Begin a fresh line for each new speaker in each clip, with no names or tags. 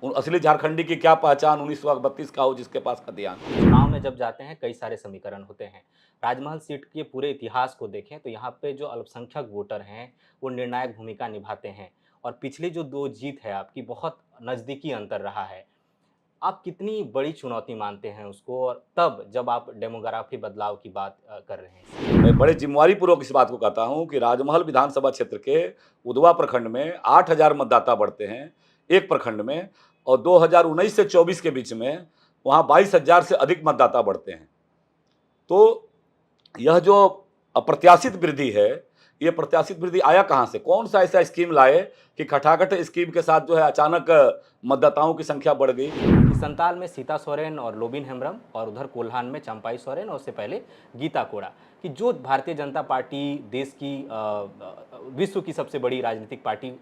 असली झारखंडी की क्या पहचान 1932 का हो जिसके पास का ध्यान।
चुनाव में जब जाते हैं कई सारे समीकरण होते हैं। राजमहल सीट के पूरे इतिहास को देखें तो यहाँ पे जो अल्पसंख्यक वोटर हैं वो निर्णायक भूमिका निभाते हैं और पिछली जो 2 जीत है आपकी बहुत नज़दीकी अंतर रहा है। आप कितनी बड़ी चुनौती मानते हैं उसको और तब जब आप डेमोग्राफी बदलाव की बात कर रहे हैं इस समय?
मैं बड़े ज़िम्मेवारी पूर्वक इस बात को कहता हूँ कि राजमहल विधानसभा क्षेत्र के उधवा प्रखंड में 8,000 मतदाता बढ़ते हैं, एक प्रखंड में, और 2019 से 24 के बीच में वहाँ 22,000 से अधिक मतदाता बढ़ते हैं। तो यह जो अप्रत्याशित वृद्धि है, ये प्रत्याशित वृद्धि आया कहाँ से? कौन-सा ऐसा स्कीम लाए कि खटाखट स्कीम के साथ जो है अचानक मतदाताओं की संख्या बढ़ गई?
कि संताल में सीता सोरेन और लोबिन हेम्ब्रम और उधर कोल्हान में चंपाई सोरेन और उससे पहले गीता कोड़ा कि जो भारतीय जनता पार्टी देश की विश्व की सबसे बड़ी राजनीतिक पार्टी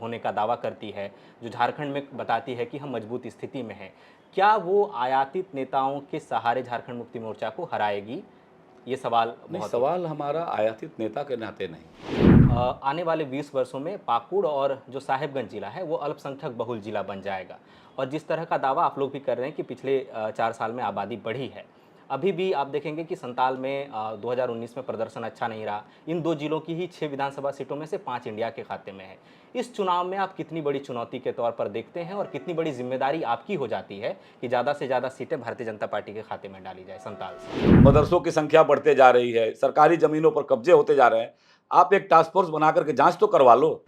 होने का दावा करती है, जो झारखंड में बताती है कि हम मजबूत स्थिति में हैं, क्या वो आयातित नेताओं के सहारे झारखंड मुक्ति मोर्चा को हराएगी? ये सवाल
नहीं,
बहुत उठते
सवाल
हैं।
हमारा आयातित नेता के नाते नहीं।
आने वाले 20 वर्षों में पाकुड़ और जो साहेबगंज जिला है वो अल्पसंख्यक बहुल जिला बन जाएगा और जिस तरह का दावा आप लोग भी कर रहे हैं कि पिछले 4 साल में आबादी बढ़ी है। अभी भी आप देखेंगे कि संताल में 2019 में प्रदर्शन अच्छा नहीं रहा। इन 2 जिलों की ही 6 विधानसभा सीटों में से 5 इंडिया के खाते में है। इस चुनाव में आप कितनी बड़ी चुनौती के तौर पर देखते हैं और कितनी बड़ी जिम्मेदारी आपकी हो जाती है कि ज़्यादा से ज़्यादा सीटें भारतीय जनता पार्टी के खाते में डाली जाए संताल से?
मदरसों की संख्या बढ़ते जा रही है, सरकारी ज़मीनों पर कब्जे होते जा रहे हैं। आप एक टास्क फ़ोर्स बना कर के जाँच तो करवा लो।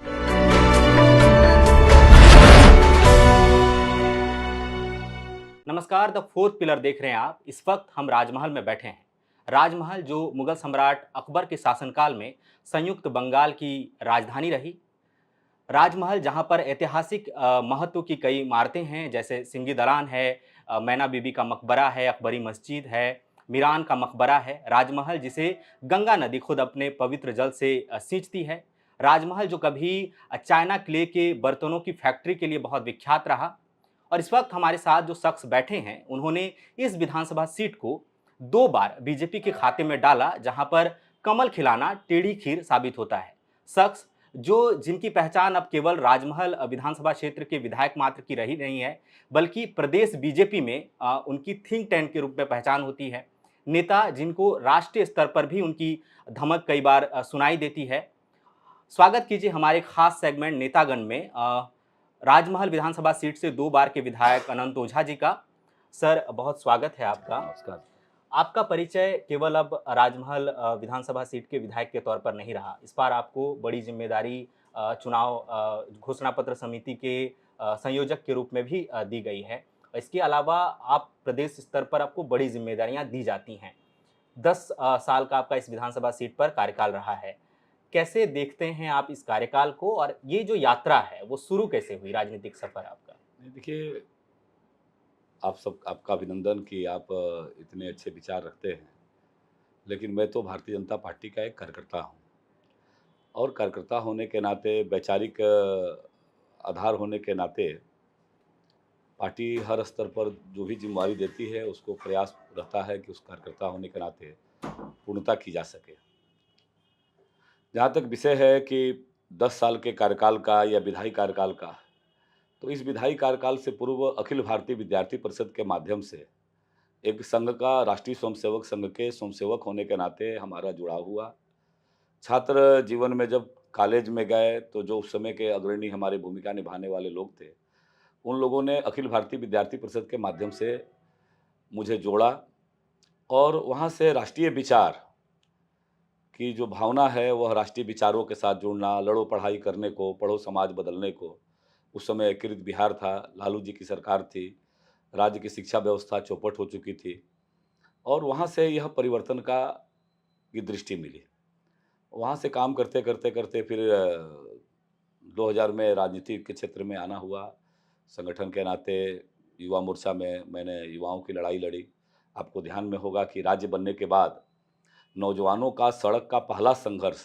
नमस्कार, द फोर्थ पिलर देख रहे हैं आप। इस वक्त हम राजमहल में बैठे हैं। राजमहल जो मुगल सम्राट अकबर के शासनकाल में संयुक्त बंगाल की राजधानी रही। राजमहल जहां पर ऐतिहासिक महत्व की कई इमारतें हैं, जैसे सिंगी दलान है, मैना बीबी का मकबरा है, अकबरी मस्जिद है, मीरान का मकबरा है। राजमहल जिसे गंगा नदी खुद अपने पवित्र जल से सींचती है। राजमहल जो कभी चाइना क्ले के बर्तनों की फैक्ट्री के लिए बहुत विख्यात रहा। और इस वक्त हमारे साथ जो शख्स बैठे हैं उन्होंने इस विधानसभा सीट को 2 बार बीजेपी के खाते में डाला, जहां पर कमल खिलाना टेढ़ी खीर साबित होता है। शख्स जो जिनकी पहचान अब केवल राजमहल विधानसभा क्षेत्र के विधायक मात्र की रही नहीं है, बल्कि प्रदेश बीजेपी में उनकी थिंक टैंक के रूप में पहचान होती है। नेता जिनको राष्ट्रीय स्तर पर भी उनकी धमक कई बार सुनाई देती है। स्वागत कीजिए हमारे खास सेगमेंट नेतागण में राजमहल विधानसभा सीट से 2 बार के विधायक अनंत ओझा जी का। सर, बहुत स्वागत है आपका।
नमस्कार।
आपका परिचय केवल अब राजमहल विधानसभा सीट के विधायक के तौर पर नहीं रहा। इस बार आपको बड़ी ज़िम्मेदारी चुनाव घोषणा पत्र समिति के संयोजक के रूप में भी दी गई है। इसके अलावा आप प्रदेश स्तर पर आपको बड़ी ज़िम्मेदारियाँ दी जाती हैं। 10 साल का आपका इस विधानसभा सीट पर कार्यकाल रहा है। कैसे देखते हैं आप इस कार्यकाल को और ये जो यात्रा है, वो शुरू कैसे हुई राजनीतिक सफ़र आपका?
नहीं, देखिए, आपका अभिनंदन कि आप इतने अच्छे विचार रखते हैं। लेकिन मैं तो भारतीय जनता पार्टी का एक कार्यकर्ता हूँ, और कार्यकर्ता होने के नाते, वैचारिक आधार होने के नाते, पार्टी हर स्तर पर जो भी ज़िम्मेवारी देती है, उसको प्रयास रहता है कि उस कार्यकर्ता होने के नाते पूर्णता की जा सके। जहाँ तक विषय है कि 10 साल के कार्यकाल का या विधायी कार्यकाल का, तो इस विधायी कार्यकाल से पूर्व अखिल भारतीय विद्यार्थी परिषद के माध्यम से एक संघ का, राष्ट्रीय स्वयंसेवक संघ के स्वयंसेवक होने के नाते हमारा जुड़ाव हुआ। छात्र जीवन में जब कॉलेज में गए, तो जो उस समय के अग्रणी हमारे भूमिका निभाने वाले लोग थे, उन लोगों ने अखिल भारतीय विद्यार्थी परिषद के माध्यम से मुझे जोड़ा, और वहाँ से राष्ट्रीय विचार की जो भावना है, वह राष्ट्रीय विचारों के साथ जुड़ना, लड़ो पढ़ाई करने को, पढ़ो समाज बदलने को। उस समय एकीकृत बिहार था, लालू जी की सरकार थी, राज्य की शिक्षा व्यवस्था चौपट हो चुकी थी, और वहाँ से यह परिवर्तन की दृष्टि मिली। वहाँ से काम करते करते करते फिर 2000 में राजनीति के क्षेत्र में आना हुआ। संगठन के नाते युवा मोर्चा में मैंने युवाओं की लड़ाई लड़ी। आपको ध्यान में होगा कि राज्य बनने के बाद नौजवानों का सड़क का पहला संघर्ष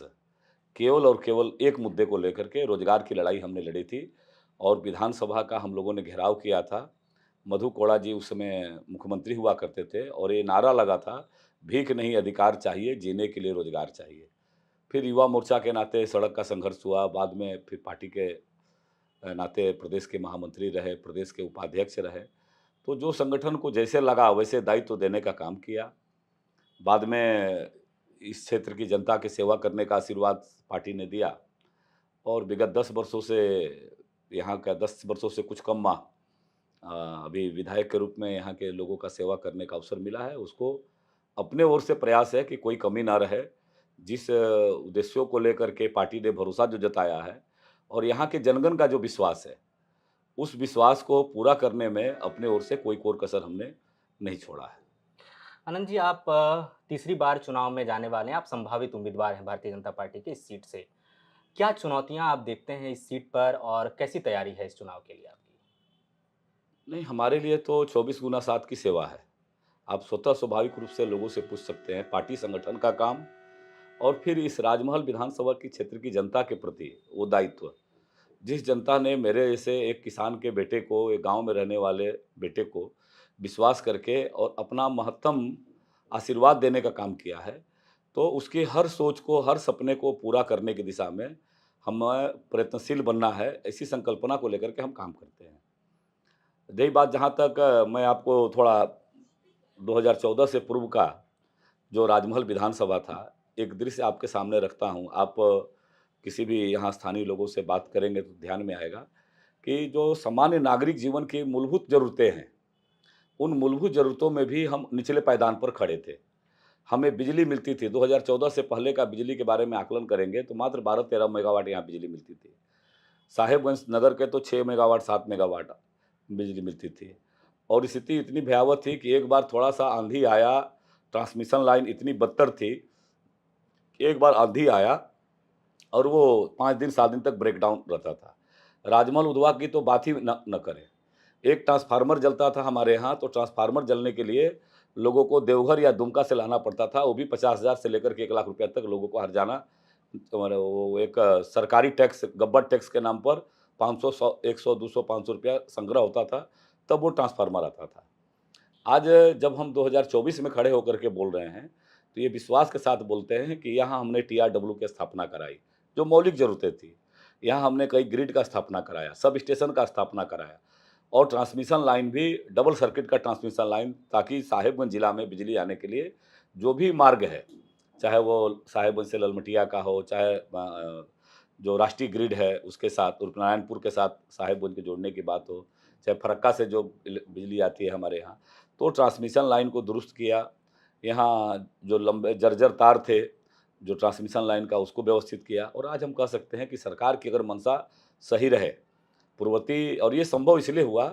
केवल और केवल एक मुद्दे को लेकर के, रोजगार की लड़ाई हमने लड़ी थी, और विधानसभा का हम लोगों ने घेराव किया था। मधु कोड़ा जी उस समय मुख्यमंत्री हुआ करते थे, और ये नारा लगा था, भीख नहीं अधिकार चाहिए, जीने के लिए रोजगार चाहिए। फिर युवा मोर्चा के नाते सड़क का संघर्ष हुआ, बाद में फिर पार्टी के नाते प्रदेश के महामंत्री रहे, प्रदेश के उपाध्यक्ष रहे। तो जो संगठन को जैसे लगा वैसे दायित्व देने का काम किया। बाद में इस क्षेत्र की जनता की सेवा करने का आशीर्वाद पार्टी ने दिया और विगत 10 वर्षों से यहाँ का 10 वर्षों से कुछ कम माह अभी विधायक के रूप में यहाँ के लोगों का सेवा करने का अवसर मिला है। उसको अपने ओर से प्रयास है कि कोई कमी ना रहे। जिस उद्देश्यों को लेकर के पार्टी ने भरोसा जो जताया है और यहाँ के जनगण का जो विश्वास है, उस विश्वास को पूरा करने में अपने ओर से कोई कोर कसर हमने नहीं छोड़ा है।
आनंद जी, आप तीसरी बार चुनाव में जाने वाले हैं, आप संभावित उम्मीदवार हैं भारतीय जनता पार्टी की इस सीट से। क्या चुनौतियाँ आप देखते हैं इस सीट पर और कैसी तैयारी है इस चुनाव के लिए आपकी?
नहीं, हमारे लिए तो 24 गुना 7 की सेवा है। आप स्वतः स्वाभाविक रूप से लोगों से पूछ सकते हैं, पार्टी संगठन का काम और फिर इस राजमहल विधानसभा की क्षेत्र की जनता के प्रति वो दायित्व। जिस जनता ने मेरे जैसे एक किसान के बेटे को, एक गाँव में रहने वाले बेटे को विश्वास करके और अपना महत्तम आशीर्वाद देने का काम किया है, तो उसकी हर सोच को, हर सपने को पूरा करने की दिशा में हमें प्रयत्नशील बनना है, ऐसी संकल्पना को लेकर के हम काम करते हैं। रही बात जहाँ तक मैं आपको थोड़ा 2014 से पूर्व का जो राजमहल विधानसभा था, एक दृश्य आपके सामने रखता हूँ। आप किसी भी यहाँ स्थानीय लोगों से बात करेंगे तो ध्यान में आएगा कि जो सामान्य नागरिक जीवन की मूलभूत ज़रूरतें हैं, उन मूलभूत ज़रूरतों में भी हम निचले पायदान पर खड़े थे। हमें बिजली मिलती थी, 2014 से पहले का बिजली के बारे में आकलन करेंगे तो मात्र 12-13 मेगावाट यहाँ बिजली मिलती थी। साहेबगंज नगर के तो 6 मेगावाट, 7 मेगावाट बिजली मिलती थी और स्थिति इतनी भयावह थी कि एक बार थोड़ा-सा आंधी आया, ट्रांसमिशन लाइन इतनी बदतर थी कि एक बार आंधी आया और वो 5 दिन 7 दिन तक ब्रेकडाउन रहता था। राजमहल उधवा की तो बात ही न करें। एक ट्रांसफ़ार्मर जलता था हमारे यहाँ, तो ट्रांसफ़ार्मर जलने के लिए लोगों को देवघर या दुमका से लाना पड़ता था, वो भी 50,000 से लेकर के 1 लाख रुपया तक लोगों को हर्जाना वो एक सरकारी टैक्स, गब्बर टैक्स के नाम पर 500, 100, 100, 200, 500 रुपया संग्रह होता था, तब वो ट्रांसफ़ार्मर आता था। आज जब हम 2024 में खड़े होकर के बोल रहे हैं, तो ये विश्वास के साथ बोलते हैं कि यहाँ हमने टीआरडब्ल्यू की स्थापना कराई, जो मौलिक ज़रूरतें थी। यहाँ हमने कई ग्रिड का स्थापना कराया, सब स्टेशन का स्थापना कराया और ट्रांसमिशन लाइन भी डबल सर्किट का ट्रांसमिशन लाइन, ताकि साहेबगंज जिला में बिजली आने के लिए जो भी मार्ग है, चाहे वो साहेबगंज से ललमटिया का हो, चाहे जो राष्ट्रीय ग्रिड है उसके साथ रूपनारायणपुर के साथ साहेबगंज को जोड़ने की बात हो, चाहे फरक्का से जो बिजली आती है हमारे यहाँ, तो ट्रांसमिशन लाइन को दुरुस्त किया। यहाँ जो लंबे जर्जर तार थे, जो ट्रांसमिशन लाइन का, उसको व्यवस्थित किया और आज हम कह सकते हैं कि सरकार की अगर मंशा सही रहे, पूर्ववर्ती, और ये संभव इसलिए हुआ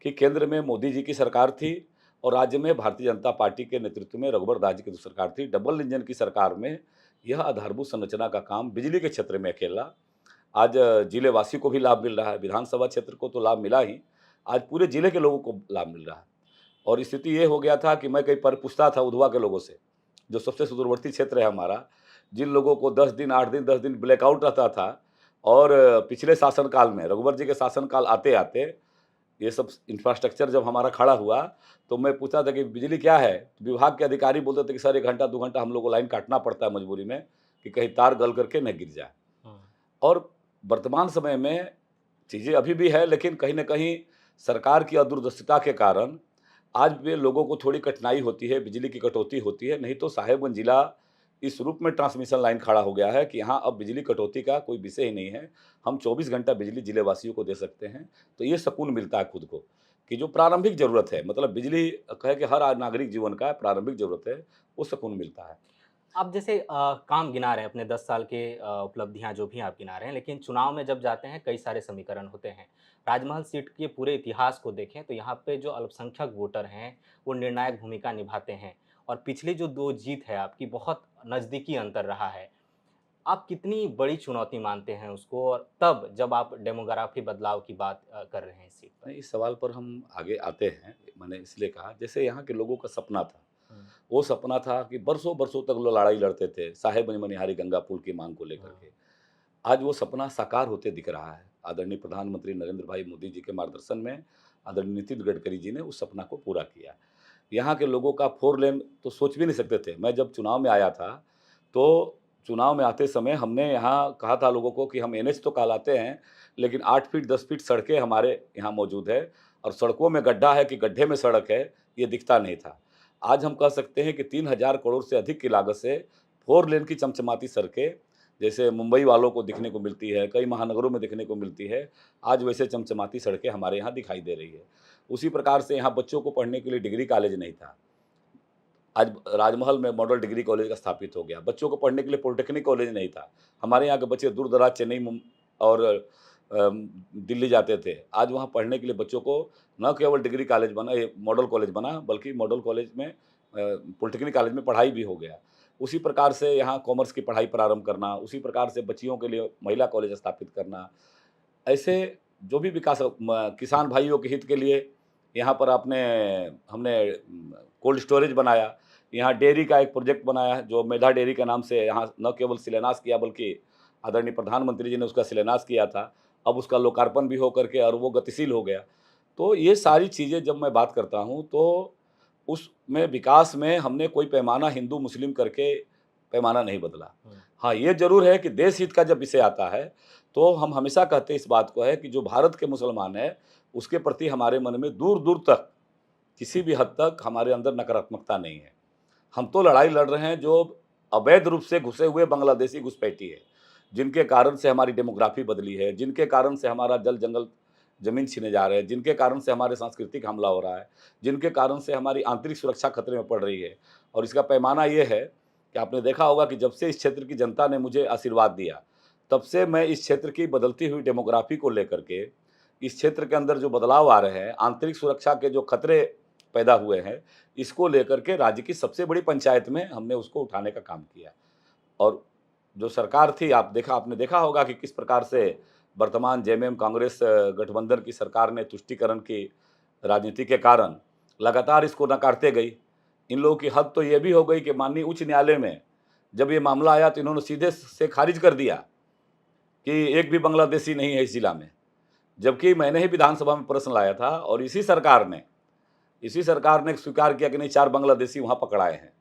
कि केंद्र में मोदी जी की सरकार थी और राज्य में भारतीय जनता पार्टी के नेतृत्व में रघुवर दास जी की जो सरकार थी, डबल इंजन की सरकार में यह आधारभूत संरचना का काम बिजली के क्षेत्र में अकेला आज जिले वासी को भी लाभ मिल रहा है। विधानसभा क्षेत्र को तो लाभ मिला ही, आज पूरे जिले के लोगों को लाभ मिल रहा है। और स्थिति ये हो गया था कि मैं कई पर पूछता था उधवा के लोगों से, जो सबसे सुदूरवर्ती क्षेत्र है हमारा, जिन लोगों को 10 दिन, 8 दिन, 10 दिन ब्लैकआउट रहता था और पिछले शासनकाल में, रघुवर जी के शासनकाल आते-आते ये सब इंफ्रास्ट्रक्चर जब हमारा खड़ा हुआ, तो मैं पूछता था कि बिजली क्या है? तो विभाग के अधिकारी बोलते थे कि सर 1 घंटा, 2 घंटा हम लोग को लाइन काटना पड़ता है मजबूरी में, कि कहीं तार गल करके न गिर जाए। और वर्तमान समय में चीज़ें अभी भी है, लेकिन कहीं न कहीं सरकार की अदूरदर्शिता के कारण आज भी लोगों को थोड़ी कठिनाई होती है, बिजली की कटौती होती है। नहीं तो साहेबगंज जिला इस रूप में ट्रांसमिशन लाइन खड़ा हो गया है कि यहाँ अब बिजली कटौती का कोई विषय ही नहीं है। हम 24 घंटा बिजली जिले वासियों को दे सकते हैं। तो ये सुकून मिलता है खुद को कि जो प्रारंभिक ज़रूरत है, मतलब बिजली कहे कि हर नागरिक जीवन का प्रारंभिक ज़रूरत है, वो सुकून मिलता है।
आप जैसे काम गिना रहे हैं अपने 10 साल के उपलब्धियां जो भी आप गिना रहे हैं, लेकिन चुनाव में जब जाते हैं कई सारे समीकरण होते हैं। राजमहल सीट के पूरे इतिहास को देखें तो यहाँ पे जो अल्पसंख्यक वोटर हैं वो निर्णायक भूमिका निभाते हैं और पिछली जो 2 जीत है आपकी बहुत नज़दीकी अंतर रहा है। आप कितनी बड़ी चुनौती मानते हैं उसको, और तब जब आप डेमोग्राफी बदलाव की बात कर रहे हैं इस सीट पर?
नहीं, इस सवाल पर हम आगे आते हैं। मैंने इसलिए कहा, जैसे यहाँ के लोगों का सपना था,
हुँ,
वो सपना था कि बरसों-बरसों तक लोग लड़ाई लड़ते थे, साहेबगंज मनिहारी गंगा पुल की माँग को लेकर
हुँ।
के। आज वो सपना साकार होते दिख रहा है। आदरणीय प्रधानमंत्री नरेंद्र भाई मोदी जी के मार्गदर्शन में आदरणीय नितिन गडकरी जी ने उस सपना को पूरा किया। यहाँ के लोगों का 4 लेन तो सोच भी नहीं सकते थे। मैं जब चुनाव में आया था, तो चुनाव में आते समय हमने यहाँ कहा था लोगों को कि हम एनएच तो कहलाते हैं, लेकिन 8 फीट 10 फीट सड़कें हमारे यहाँ मौजूद है, और सड़कों में गड्ढा है कि गड्ढे में सड़क है, ये दिखता नहीं था। आज हम कह सकते हैं कि 3,000 करोड़ से अधिक की लागत से 4 लेन की चमचमाती सड़कें, जैसे मुंबई वालों को दिखने को मिलती है, कई महानगरों में दिखने को मिलती है, आज वैसे चमचमाती सड़कें हमारे यहाँ दिखाई दे रही है। उसी प्रकार से यहाँ बच्चों को पढ़ने के लिए डिग्री कॉलेज नहीं था। आज राजमहल में मॉडल डिग्री कॉलेज का स्थापित हो गया। बच्चों को पढ़ने के लिए पॉलिटेक्निक कॉलेज नहीं था। हमारे यहाँ के बच्चे दूर-दराज चेन्नई और दिल्ली जाते थे। आज वहाँ पढ़ने के लिए बच्चों को न केवल डिग्री कॉलेज बना, ये मॉडल कॉलेज बना, बल्कि मॉडल कॉलेज में पॉलिटेक्निक कॉलेज में पढ़ाई भी हो गया। उसी प्रकार से यहाँ कॉमर्स की पढ़ाई प्रारंभ करना, उसी प्रकार से बच्चियों के लिए महिला कॉलेज स्थापित करना। ऐसे जो भी विकास किसान भाइयों के हित के लिए यहाँ पर हमने कोल्ड स्टोरेज बनाया। यहाँ डेयरी का एक प्रोजेक्ट बनाया जो मेधा डेयरी के नाम से यहाँ न केवल शिलान्यास किया, बल्कि आदरणीय प्रधानमंत्री जी ने उसका शिलान्यास किया था। अब उसका लोकार्पण भी हो करके और वो गतिशील हो गया। तो ये सारी चीज़ें जब मैं बात करता हूँ तो उसमें विकास में हमने कोई पैमाना हिंदू मुस्लिम करके पैमाना नहीं बदला। हाँ, ये ज़रूर है कि देश हित का जब विषय आता है तो हम हमेशा कहते हैं इस बात को है कि जो भारत के मुसलमान हैं उसके प्रति हमारे मन में दूर-दूर तक किसी भी हद तक हमारे अंदर नकारात्मकता नहीं है। हम तो लड़ाई लड़ रहे हैं जो अवैध रूप से घुसे हुए बांग्लादेशी घुसपैठी है, जिनके कारण से हमारी डेमोग्राफी बदली है, जिनके कारण से हमारा जल-जंगल ज़मीन छीने जा रहे हैं, जिनके कारण से हमारे सांस्कृतिक हमला हो रहा है, जिनके कारण से हमारी आंतरिक सुरक्षा खतरे में पड़ रही है। और इसका पैमाना ये है कि आपने देखा होगा कि जब से इस क्षेत्र की जनता ने मुझे आशीर्वाद दिया, तब से मैं इस क्षेत्र की बदलती हुई डेमोग्राफी को लेकर के, इस क्षेत्र के अंदर जो बदलाव आ रहे हैं, आंतरिक सुरक्षा के जो खतरे पैदा हुए हैं, इसको लेकर के राज्य की सबसे बड़ी पंचायत में हमने उसको उठाने का काम किया। और जो सरकार थी, आपने देखा होगा कि किस प्रकार से वर्तमान जेएमएम कांग्रेस गठबंधन की सरकार ने तुष्टीकरण की राजनीति के कारण लगातार इसको नकारते गई। इन लोगों की हद तो ये भी हो गई कि माननीय उच्च न्यायालय में जब ये मामला आया तो इन्होंने सीधे से खारिज कर दिया कि एक भी बांग्लादेशी नहीं है इस जिला में। जबकि मैंने ही विधानसभा में प्रश्न लाया था और इसी सरकार ने स्वीकार किया कि नहीं, 4 बांग्लादेशी वहाँ पकड़ाए हैं।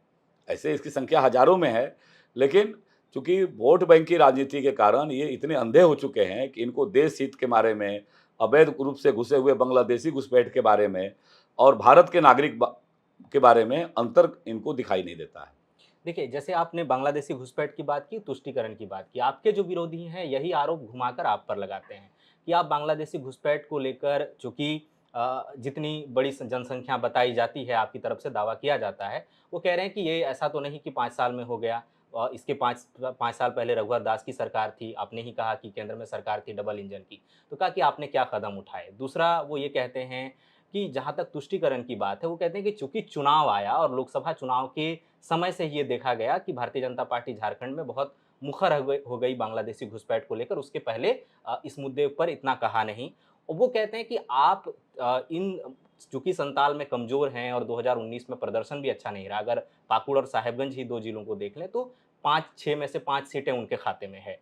ऐसे इसकी संख्या हज़ारों में है, लेकिन चूँकि वोट बैंक की राजनीति के कारण ये इतने अंधे हो चुके हैं कि इनको देश हित के बारे में, अवैध रूप से घुसे हुए बांग्लादेशी घुसपैठ के बारे में और भारत के नागरिक के बारे में अंतर इनको दिखाई नहीं देता है।
देखिए, जैसे आपने बांग्लादेशी घुसपैठ की बात की, तुष्टीकरण की बात की। आपके जो विरोधी हैं यही आरोप घुमाकर आप पर लगाते हैं कि आप बांग्लादेशी घुसपैठ को लेकर, चूँकि जितनी बड़ी जनसंख्या बताई जाती है, आपकी तरफ से दावा किया जाता है, वो कह रहे हैं कि ये ऐसा तो नहीं कि 5 साल में हो गया। इसके 5 साल पहले रघुवर दास की सरकार थी, आपने ही कहा कि केंद्र में सरकार थी डबल इंजन की। तो कहा कि आपने क्या कदम उठाए? दूसरा, वो ये कहते हैं कि जहाँ तक तुष्टीकरण की बात है, वो कहते हैं कि चूँकि चुनाव आया और लोकसभा चुनाव के समय से ये देखा गया कि भारतीय जनता पार्टी झारखंड में बहुत मुखर हो गई बांग्लादेशी घुसपैठ को लेकर। उसके पहले इस मुद्दे पर इतना कहा नहीं। और वो कहते हैं कि आप इन चूँकि संताल में कमज़ोर हैं और 2019 में प्रदर्शन भी अच्छा नहीं रहा। अगर पाकुड़ और साहेबगंज ही 2 जिलों को देख लें तो 5-6 में से 5 सीटें उनके खाते में है।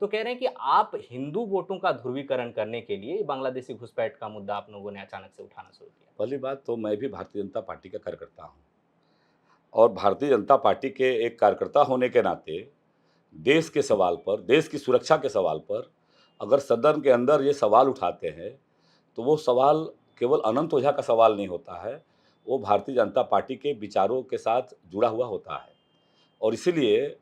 तो कह रहे हैं कि आप हिंदू वोटों का ध्रुवीकरण करने के लिए बांग्लादेशी घुसपैठ का मुद्दा आप लोगों ने अचानक से उठाना शुरू किया।
पहली बात तो मैं भी भारतीय जनता पार्टी का कार्यकर्ता हूँ और भारतीय जनता पार्टी के एक कार्यकर्ता होने के नाते देश के सवाल पर, देश की सुरक्षा के सवाल पर अगर सदन के अंदर ये सवाल उठाते हैं, तो वो सवाल केवल अनंत ओझा का सवाल नहीं होता है, वो भारतीय जनता पार्टी के विचारों के साथ जुड़ा हुआ होता है। और इसीलिए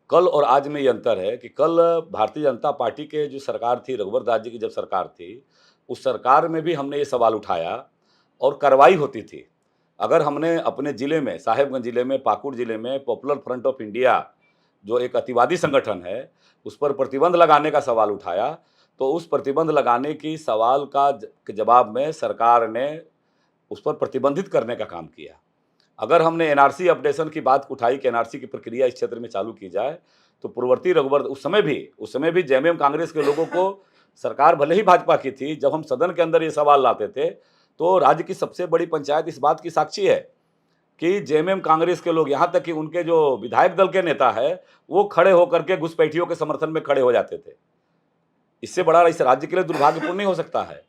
कल और आज में ये अंतर है कि कल भारतीय जनता पार्टी के जो सरकार थी, रघुवर दास जी की जब सरकार थी, उस सरकार में भी हमने ये सवाल उठाया और कार्रवाई होती थी। अगर हमने अपने ज़िले में, साहेबगंज ज़िले में, पाकुड़ ज़िले में पॉपुलर फ्रंट ऑफ इंडिया जो एक अतिवादी संगठन है, उस पर प्रतिबंध लगाने का सवाल उठाया, तो उस प्रतिबंध लगाने की सवाल के जवाब में सरकार ने उस पर प्रतिबंधित करने का काम किया। अगर हमने एनआरसी अपडेशन की बात उठाई कि एनआरसी की प्रक्रिया इस क्षेत्र में चालू की जाए, तो पूर्ववर्ती रघुवर उस समय भी जेएमएम कांग्रेस के लोगों को, सरकार भले ही भाजपा की थी, जब हम सदन के अंदर ये सवाल लाते थे, तो राज्य की सबसे बड़ी पंचायत इस बात की साक्षी है कि जेएमएम कांग्रेस के लोग, यहाँ तक कि उनके जो विधायक दल के नेता है, वो खड़े होकर के घुसपैठियों के समर्थन में खड़े हो जाते थे। इससे बड़ा इस राज्य के लिए दुर्भाग्यपूर्ण नहीं हो सकता है।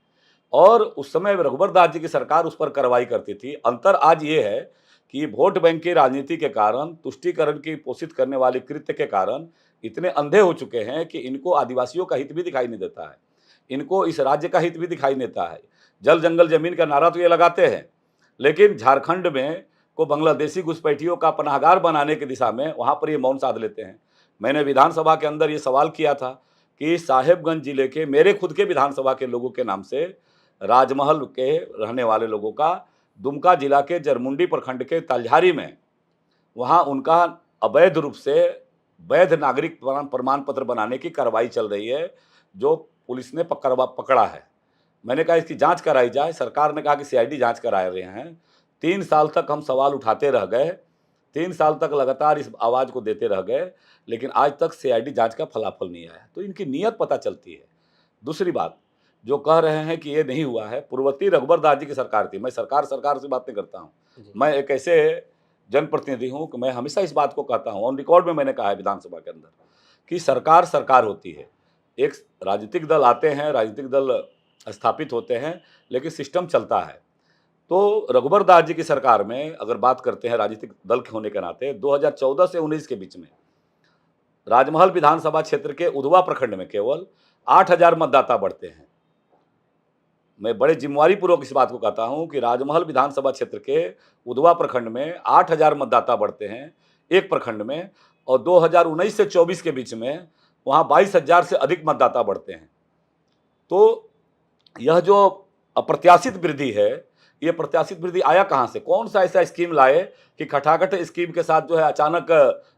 और उस समय रघुवर दास जी की सरकार उस पर कार्रवाई करती थी। अंतर आज ये है कि वोट बैंक की राजनीति के कारण, तुष्टीकरण की पोषित करने वाले कृत्य के कारण इतने अंधे हो चुके हैं कि इनको आदिवासियों का हित भी दिखाई नहीं देता है, इनको इस राज्य का हित भी दिखाई नहीं देता है। जल जंगल जमीन का नारा तो ये लगाते हैं, लेकिन झारखंड में को बांग्लादेशी घुसपैठियों का पनाहगार बनाने की दिशा में वहाँ पर ये मौन साध लेते हैं। मैंने विधानसभा के अंदर ये सवाल किया था कि साहेबगंज जिले के मेरे खुद के विधानसभा के लोगों के नाम से राजमहल के रहने वाले लोगों का दुमका जिला के जरमुंडी प्रखंड के तलझारी में वहाँ उनका अवैध रूप से वैध नागरिक प्रमाण पत्र बनाने की कार्रवाई चल रही है, जो पुलिस ने पकड़ा है। मैंने कहा इसकी जांच कराई जाए। सरकार ने कहा कि सीआईडी जांच करा रहे हैं। 3 साल तक हम सवाल उठाते रह गए, 3 साल तक लगातार इस आवाज़ को देते रह गए, लेकिन आज तक सीआईडी जांच का फलाफल नहीं आया। तो इनकी नीयत पता चलती है। दूसरी बात, जो कह रहे हैं कि ये नहीं हुआ है, पूर्ववर्ती रघुबर दास जी की सरकार थी। मैं सरकार से बात नहीं करता हूँ।
जी।
मैं एक ऐसे जनप्रतिनिधि हूँ कि मैं हमेशा इस बात को कहता हूँ, ऑन रिकॉर्ड में मैंने कहा है विधानसभा के अंदर, कि सरकार होती है। एक राजनीतिक दल आते हैं, राजनीतिक दल स्थापित होते हैं, लेकिन सिस्टम चलता है। तो रघुबर दास जी की सरकार में अगर बात करते हैं राजनीतिक दल के होने के नाते, 2014 से 19 के बीच में राजमहल विधानसभा क्षेत्र के उधवा प्रखंड में केवल 8,000 मतदाता बढ़ते हैं। मैं बड़े जिम्मेवारी पूर्वक इस बात को कहता हूं कि राजमहल विधानसभा क्षेत्र के उधवा प्रखंड में 8,000 मतदाता बढ़ते हैं एक प्रखंड में, और 2019 से 24 के बीच में वहां 22,000 से अधिक मतदाता बढ़ते हैं। तो यह जो अप्रत्याशित वृद्धि है, ये प्रत्याशित वृद्धि आया कहां से? कौन सा ऐसा स्कीम लाए कि खटाखट स्कीम के साथ जो है अचानक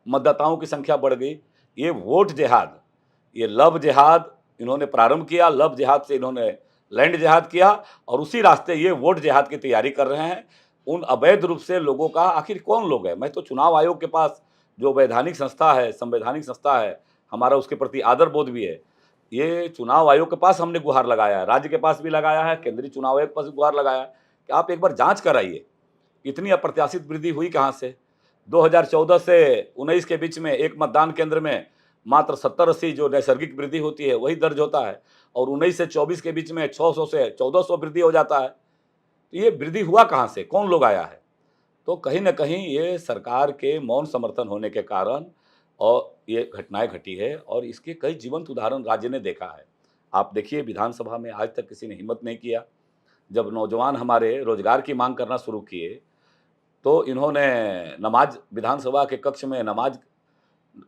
मतदाताओं की संख्या बढ़ गई? ये वोट जिहाद, ये लव जिहाद इन्होंने प्रारंभ किया, लव जिहाद से इन्होंने लैंड जिहाद किया, और उसी रास्ते ये वोट जिहाद की तैयारी कर रहे हैं। उन अवैध रूप से लोगों का आखिर कौन लोग है? मैं तो चुनाव आयोग के पास जो वैधानिक संस्था है, संवैधानिक संस्था है, हमारा उसके प्रति आदर बोध भी है। ये चुनाव आयोग के पास हमने गुहार लगाया है, राज्य के पास भी लगाया है, केंद्रीय चुनाव आयोग के पास भी गुहार लगाया है कि आप एक बार जांच कराइए, इतनी अप्रत्याशित वृद्धि हुई कहां से? 2014 से 19 के बीच में एक मतदान केंद्र में मात्र 70-80 जो नैसर्गिक वृद्धि होती है वही दर्ज होता है, और 19 से 24 के बीच में 600 से 1400 वृद्धि हो जाता है। तो ये वृद्धि हुआ कहां से? कौन लोग आया है? तो कहीं न कहीं ये सरकार के मौन समर्थन होने के कारण और ये घटनाएँ घटी है, और इसके कई जीवंत उदाहरण राज्य ने देखा है। आप देखिए विधानसभा में आज तक किसी ने हिम्मत नहीं किया। जब नौजवान हमारे रोजगार की माँग करना शुरू किए, तो इन्होंने नमाज़ विधानसभा के कक्ष में नमाज़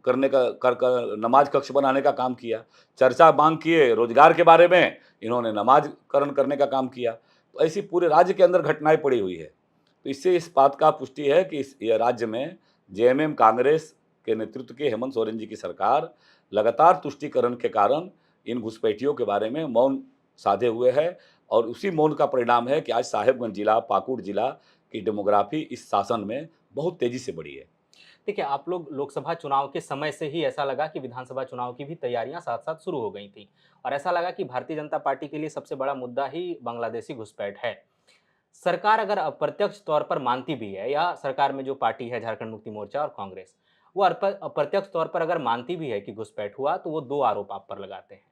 करने का कर नमाज़ कक्ष बनाने का काम किया। चर्चा माँग किए रोजगार के बारे में, इन्होंने नमाज़करण करने का काम किया। तो ऐसी पूरे राज्य के अंदर घटनाएँ पड़ी हुई है। तो इससे इस बात का पुष्टि है कि इस ये राज्य में जेएमएम कांग्रेस के नेतृत्व की हेमंत सोरेन जी की सरकार लगातार तुष्टीकरण के कारण इन घुसपैठियों के बारे में मौन साधे हुए है, और उसी मौन का परिणाम है कि आज साहेबगंज जिला, पाकुड़ जिला की डेमोग्राफी इस शासन में बहुत तेजी से बढ़ी है।
देखिए, आप लोग लोकसभा चुनाव के समय से ही ऐसा लगा कि विधानसभा चुनाव की भी तैयारियां साथ-साथ शुरू हो गई थी, और ऐसा लगा कि भारतीय जनता पार्टी के लिए सबसे बड़ा मुद्दा ही बांग्लादेशी घुसपैठ है। सरकार अगर अप्रत्यक्ष तौर पर मानती भी है, या सरकार में जो पार्टी है झारखंड मुक्ति मोर्चा और कांग्रेस, वो अप्रत्यक्ष तौर पर अगर मानती भी है कि घुसपैठ हुआ, तो वो 2 आरोप आप पर लगाते हैं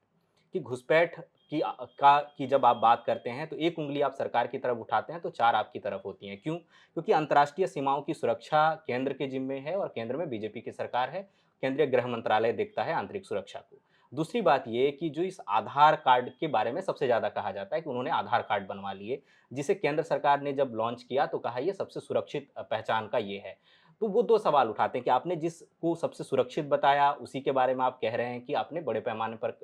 कि घुसपैठ की जब आप बात करते हैं तो एक उँगली आप सरकार की तरफ उठाते हैं तो 4 आपकी तरफ होती हैं। क्यों? क्योंकि अंतर्राष्ट्रीय सीमाओं की सुरक्षा केंद्र के जिम्मे है, और केंद्र में बीजेपी की सरकार है। केंद्रीय गृह मंत्रालय देखता है आंतरिक सुरक्षा को। दूसरी बात ये कि जो इस आधार कार्ड के बारे में सबसे ज़्यादा कहा जाता है कि उन्होंने आधार कार्ड बनवा लिए, जिसे केंद्र सरकार ने जब लॉन्च किया तो कहा ये सबसे सुरक्षित पहचान का ये है। तो वो 2 सवाल उठाते हैं कि आपने जिसको सबसे सुरक्षित बताया, उसी के बारे में आप कह रहे हैं कि आपने बड़े पैमाने पर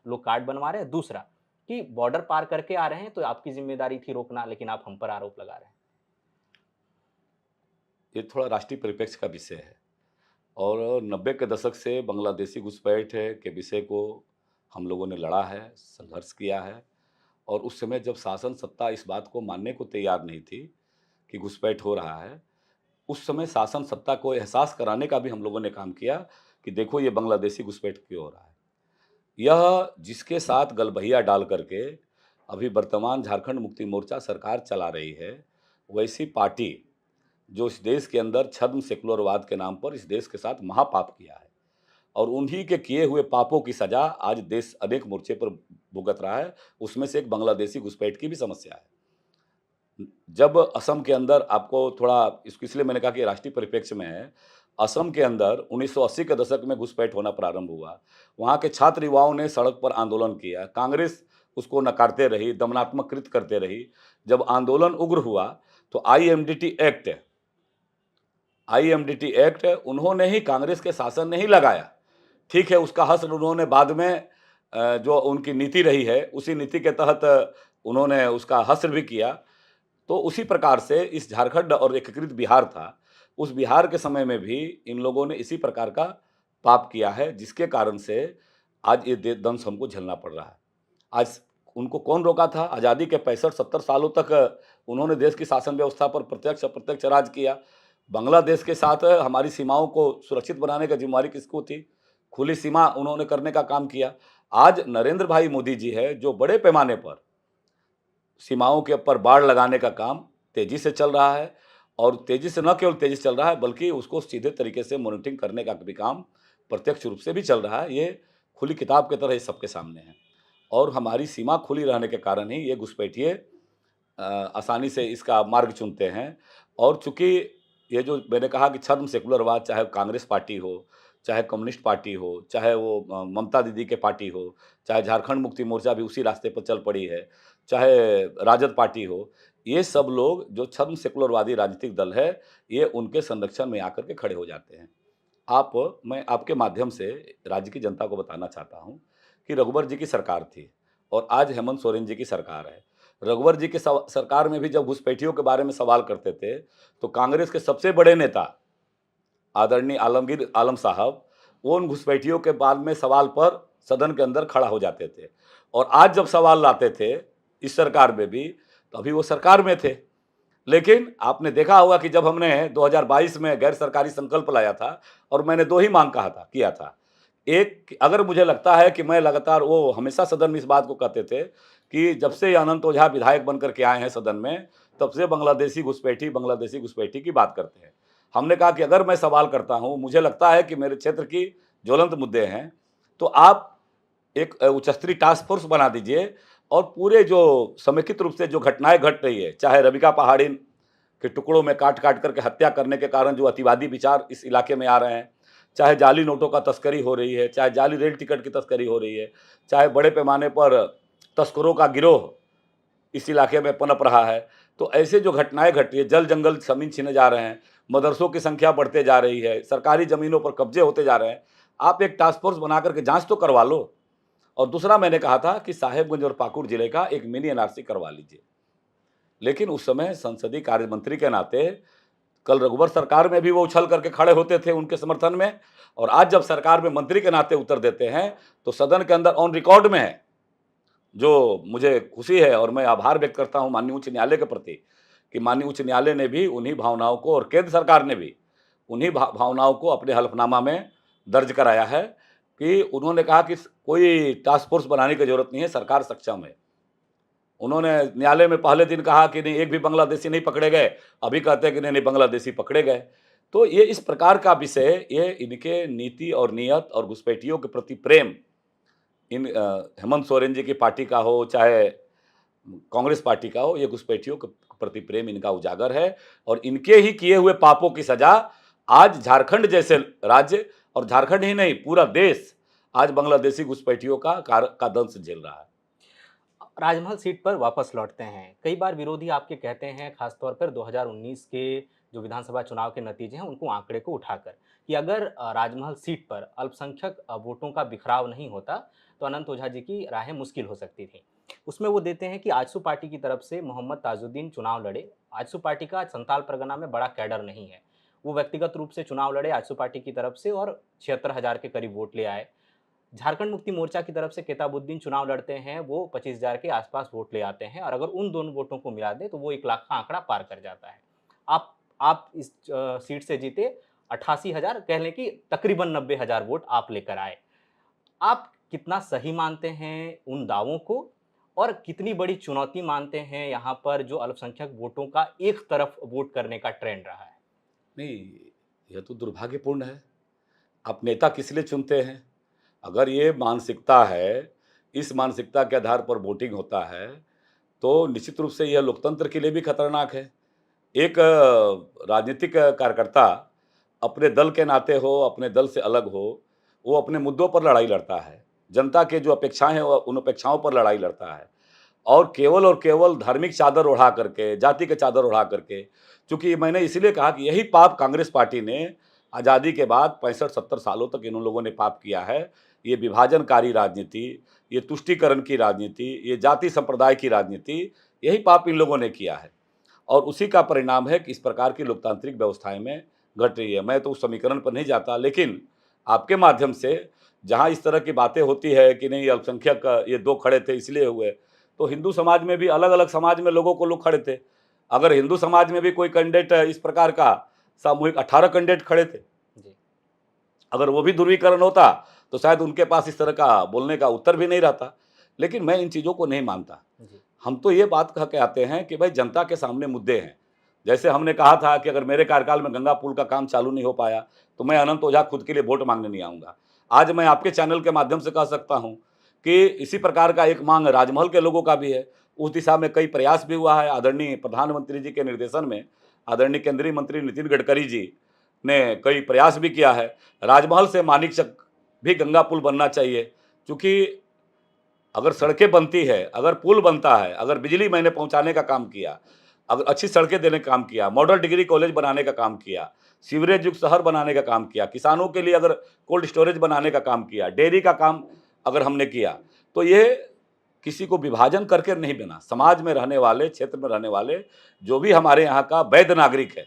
लोग कार्ड बनवा रहे हैं। दूसरा, कि बॉर्डर पार करके आ रहे हैं तो आपकी ज़िम्मेदारी थी रोकना, लेकिन आप हम पर आरोप लगा रहे हैं।
ये थोड़ा राष्ट्रीय परिप्रेक्ष्य का विषय है, और 90 के दशक से बांग्लादेशी घुसपैठ के विषय को हम लोगों ने लड़ा है, संघर्ष किया है, और उस समय जब शासन सत्ता इस बात को मानने को तैयार नहीं थी कि घुसपैठ हो रहा है, उस समय शासन सत्ता को एहसास कराने का भी हम लोगों ने काम किया कि देखो ये बांग्लादेशी घुसपैठ क्यों हो रहा है। यह जिसके साथ गलबहिया डाल करके अभी वर्तमान झारखंड मुक्ति मोर्चा सरकार चला रही है, वैसी पार्टी जो इस देश के अंदर छद्म सेकुलरवाद के नाम पर इस देश के साथ महापाप किया है, और उन्हीं के किए हुए पापों की सजा आज देश अनेक मोर्चे पर भुगत रहा है। उसमें से एक बांग्लादेशी घुसपैठ की भी समस्या है। जब असम के अंदर आपको थोड़ा इसलिए मैंने कहा कि राष्ट्रीय परिप्रेक्ष्य में है। असम के अंदर 1980 के दशक में घुसपैठ होना प्रारंभ हुआ। वहाँ के छात्र युवाओं ने सड़क पर आंदोलन किया। कांग्रेस उसको नकारते रही, दमनात्मक कृत्य करते रही। जब आंदोलन उग्र हुआ तो आईएमडीटी एक्ट उन्होंने ही, कांग्रेस के शासन ने ही लगाया। ठीक है, उसका हश्र उन्होंने बाद में जो उनकी नीति रही है, उसी नीति के तहत उन्होंने उसका हश्र भी किया। तो उसी प्रकार से इस झारखंड और एकीकृत बिहार था, उस बिहार के समय में भी इन लोगों ने इसी प्रकार का पाप किया है, जिसके कारण से आज ये दंश हमको झेलना पड़ रहा है। आज उनको कौन रोका था? आज़ादी के 65-70 सालों तक उन्होंने देश की शासन व्यवस्था पर प्रत्यक्ष-अप्रत्यक्ष राज किया। बांग्लादेश के साथ हमारी सीमाओं को सुरक्षित बनाने की ज़िम्मेवारी किसको थी? खुली सीमा उन्होंने करने का काम किया। आज नरेंद्र भाई मोदी जी है, जो बड़े पैमाने पर सीमाओं के ऊपर बाड़ लगाने का काम तेजी से चल रहा है, और तेजी से, न केवल तेजी से चल रहा है, बल्कि उसको सीधे तरीके से मॉनिटरिंग करने का भी काम प्रत्यक्ष रूप से भी चल रहा है। ये खुली किताब की तरह ये सबके सामने है, और हमारी सीमा खुली रहने के कारण ही ये घुसपैठिए आसानी से इसका मार्ग चुनते हैं। और चूंकि ये जो मैंने कहा कि छद्म सेकुलरवाद, चाहे कांग्रेस पार्टी हो, चाहे कम्युनिस्ट पार्टी हो, चाहे वो ममता दीदी के पार्टी हो, चाहे झारखंड मुक्ति मोर्चा भी उसी रास्ते पर चल पड़ी है, चाहे राजद पार्टी हो, ये सब लोग जो छद्म सेकुलरवादी राजनीतिक दल है, ये उनके संरक्षण में आकर के खड़े हो जाते हैं। मैं आपके माध्यम से राज्य की जनता को बताना चाहता हूँ कि रघुवर जी की सरकार थी और आज हेमंत सोरेन जी की सरकार है। रघुवर जी की सरकार में भी जब घुसपैठियों के बारे में सवाल करते थे, तो कांग्रेस के सबसे बड़े नेता आदरणीय आलमगीर आलम साहब, वो उन घुसपैठियों के बाद में सवाल पर सदन के अंदर खड़ा हो जाते थे। और आज जब सवाल लाते थे इस सरकार में भी, तो अभी वो सरकार में थे। लेकिन आपने देखा होगा कि जब हमने 2022 में गैर सरकारी संकल्प लाया था, और मैंने 2 ही मांग किया था। एक, अगर मुझे लगता है कि मैं लगातार, वो हमेशा सदन में इस बात को कहते थे कि जब से अनंत ओझा विधायक बनकर के आए हैं सदन में, तब से बांग्लादेशी घुसपैठी की बात करते हैं। हमने कहा कि अगर मैं सवाल करता हूं, मुझे लगता है कि मेरे क्षेत्र की ज्वलंत मुद्दे हैं, तो आप एक उच्च स्तरीय टास्क फोर्स बना दीजिए, और पूरे जो समेकित रूप से जो घटनाएं घट रही है, चाहे रबिका पहाड़िन के टुकड़ों में काट करके हत्या करने के कारण जो अतिवादी विचार इस इलाके में आ रहे हैं, चाहे जाली नोटों का तस्करी हो रही है, चाहे जाली रेल टिकट की तस्करी हो रही है, चाहे बड़े पैमाने पर तस्करों का गिरोह इस इलाके में पनप रहा है। तो ऐसे जो घटनाएं घट रही है, जल जंगल जमीन छीने जा रहे हैं, मदरसों की संख्या बढ़ते जा रही है, सरकारी जमीनों पर कब्जे होते जा रहे हैं, आप एक टास्क फोर्स बना करके जांच तो करवा लो। और दूसरा, मैंने कहा था कि साहेबगंज और पाकुड़ जिले का एक मिनी एनआरसी करवा लीजिए। लेकिन उस समय संसदीय कार्य मंत्री के नाते, कल रघुवर सरकार में भी वो उछल करके खड़े होते थे उनके समर्थन में, और आज जब सरकार में मंत्री के नाते उत्तर देते हैं, तो सदन के अंदर ऑन रिकॉर्ड में है। जो मुझे खुशी है, और मैं आभार व्यक्त करता हूं माननीय उच्च न्यायालय के प्रति, कि माननीय उच्च न्यायालय ने भी उन्हीं भावनाओं को, और केंद्र सरकार ने भी उन्हीं भावनाओं को अपने हलफनामा में दर्ज कराया है, कि उन्होंने कहा कि कोई टास्क फोर्स बनाने की जरूरत नहीं है, सरकार सक्षम है। उन्होंने न्यायालय में पहले दिन कहा कि नहीं, एक भी बांग्लादेशी नहीं पकड़े गए, अभी कहते हैं कि नहीं नहीं, बांग्लादेशी पकड़े गए। तो ये इस प्रकार का विषय, ये इनके नीति और नियत और घुसपैठियों के प्रति प्रेम, इन हेमंत सोरेन जी की पार्टी का हो, चाहे कांग्रेस पार्टी का हो, ये घुसपैठियों के प्रति प्रेम इनका उजागर है, और इनके ही किए हुए पापों की सजा आज झारखंड जैसे राज्य, और झारखंड ही नहीं, पूरा देश आज बांग्लादेशी घुसपैठियों का दंश झेल रहा है।
राजमहल सीट पर वापस लौटते हैं। कई बार विरोधी आपके कहते हैं, खासतौर पर 2019 के जो विधानसभा चुनाव के नतीजे हैं, उनको आंकड़े को उठाकर, कि अगर राजमहल सीट पर अल्पसंख्यक वोटों का बिखराव नहीं होता, तो अनंत ओझा जी की राहें मुश्किल हो सकती थी। उसमें वो देते हैं कि आजसू पार्टी की तरफ से मोहम्मद ताजुद्दीन चुनाव लड़े। आजसू पार्टी का संताल परगना में बड़ा कैडर नहीं है। वो व्यक्तिगत रूप से चुनाव लड़े आजसू पार्टी की तरफ से, और 76,000 के करीब वोट ले आए। झारखंड मुक्ति मोर्चा की तरफ से केताबुद्दीन चुनाव लड़ते हैं, वो 25,000 के आसपास वोट ले आते हैं, और अगर उन दोनों वोटों को मिला दें तो वो 1 लाख का आंकड़ा पार कर जाता है। आप इस सीट से जीते 88,000, कह लें कि तकरीबन 90,000 वोट आप लेकर आए। आप कितना सही मानते हैं उन दावों को, और कितनी बड़ी चुनौती मानते हैं यहाँ पर जो अल्पसंख्यक वोटों का एक तरफ वोट करने का ट्रेंड रहा है?
नहीं, यह तो दुर्भाग्यपूर्ण है। आप नेता किस लिए चुनते हैं? अगर ये मानसिकता है, इस मानसिकता के आधार पर वोटिंग होता है, तो निश्चित रूप से यह लोकतंत्र के लिए भी खतरनाक है। एक राजनीतिक कार्यकर्ता अपने दल के नाते हो, अपने दल से अलग हो, वो अपने मुद्दों पर लड़ाई लड़ता है। जनता के जो अपेक्षाएँ हैं, वो उन अपेक्षाओं पर लड़ाई लड़ता है और केवल धार्मिक चादर ओढ़ा करके, जाति की चादर ओढ़ा करके। चूँकि मैंने इसीलिए कहा कि यही पाप कांग्रेस पार्टी ने आज़ादी के बाद 65-70 सालों तक इन लोगों ने पाप किया है। ये विभाजनकारी राजनीति, ये तुष्टीकरण की राजनीति, ये जाति संप्रदाय की राजनीति, यही पाप इन लोगों ने किया है। और उसी का परिणाम है कि इस प्रकार की लोकतांत्रिक व्यवस्थाएँ में घट रही है। मैं तो उस समीकरण पर नहीं जाता, लेकिन आपके माध्यम से जहाँ इस तरह की बातें होती है कि नहीं अल्पसंख्यक ये 2 खड़े थे इसलिए हुए, तो हिंदू समाज में भी अलग-अलग समाज में लोगों को लोग खड़े थे। अगर हिंदू समाज में भी कोई कैंडिडेट इस प्रकार का सामूहिक 18 कैंडिडेट खड़े थे।
जी।
अगर वो भी ध्रुवीकरण होता, तो शायद उनके पास इस तरह का बोलने का उत्तर भी नहीं रहता। लेकिन मैं इन चीज़ों को नहीं मानता।
जी।
हम तो ये बात कह के आते हैं कि भाई जनता के सामने मुद्दे हैं। जैसे हमने कहा था कि अगर मेरे कार्यकाल में गंगा पुल का काम चालू नहीं हो पाया, तो मैं अनंत ओझा खुद के लिए वोट माँगने नहीं आऊँगा। आज मैं आपके चैनल के माध्यम से कह सकता हूँ कि इसी प्रकार का एक माँग राजमहल के लोगों का भी है। उस दिशा में कई प्रयास भी हुआ है। आदरणीय प्रधानमंत्री जी के निर्देशन में, आदरणीय केंद्रीय मंत्री नितिन गडकरी जी ने कई प्रयास भी किया है। राजमहल से मानिकचक भी गंगा पुल बनना चाहिए, चूँकि अगर सड़कें बनती है, अगर पुल बनता है, अगर बिजली मैंने पहुँचाने का काम किया, अगर अच्छी सड़कें देने का काम किया, मॉडल डिग्री कॉलेज बनाने का काम किया, सीवरेज युक्त शहर बनाने का काम किया, किसानों के लिए अगर कोल्ड स्टोरेज बनाने का काम किया, डेयरी का काम अगर हमने किया, तो ये किसी को विभाजन करके नहीं बना। समाज में रहने वाले, क्षेत्र में रहने वाले, जो भी हमारे यहाँ का वैध नागरिक है,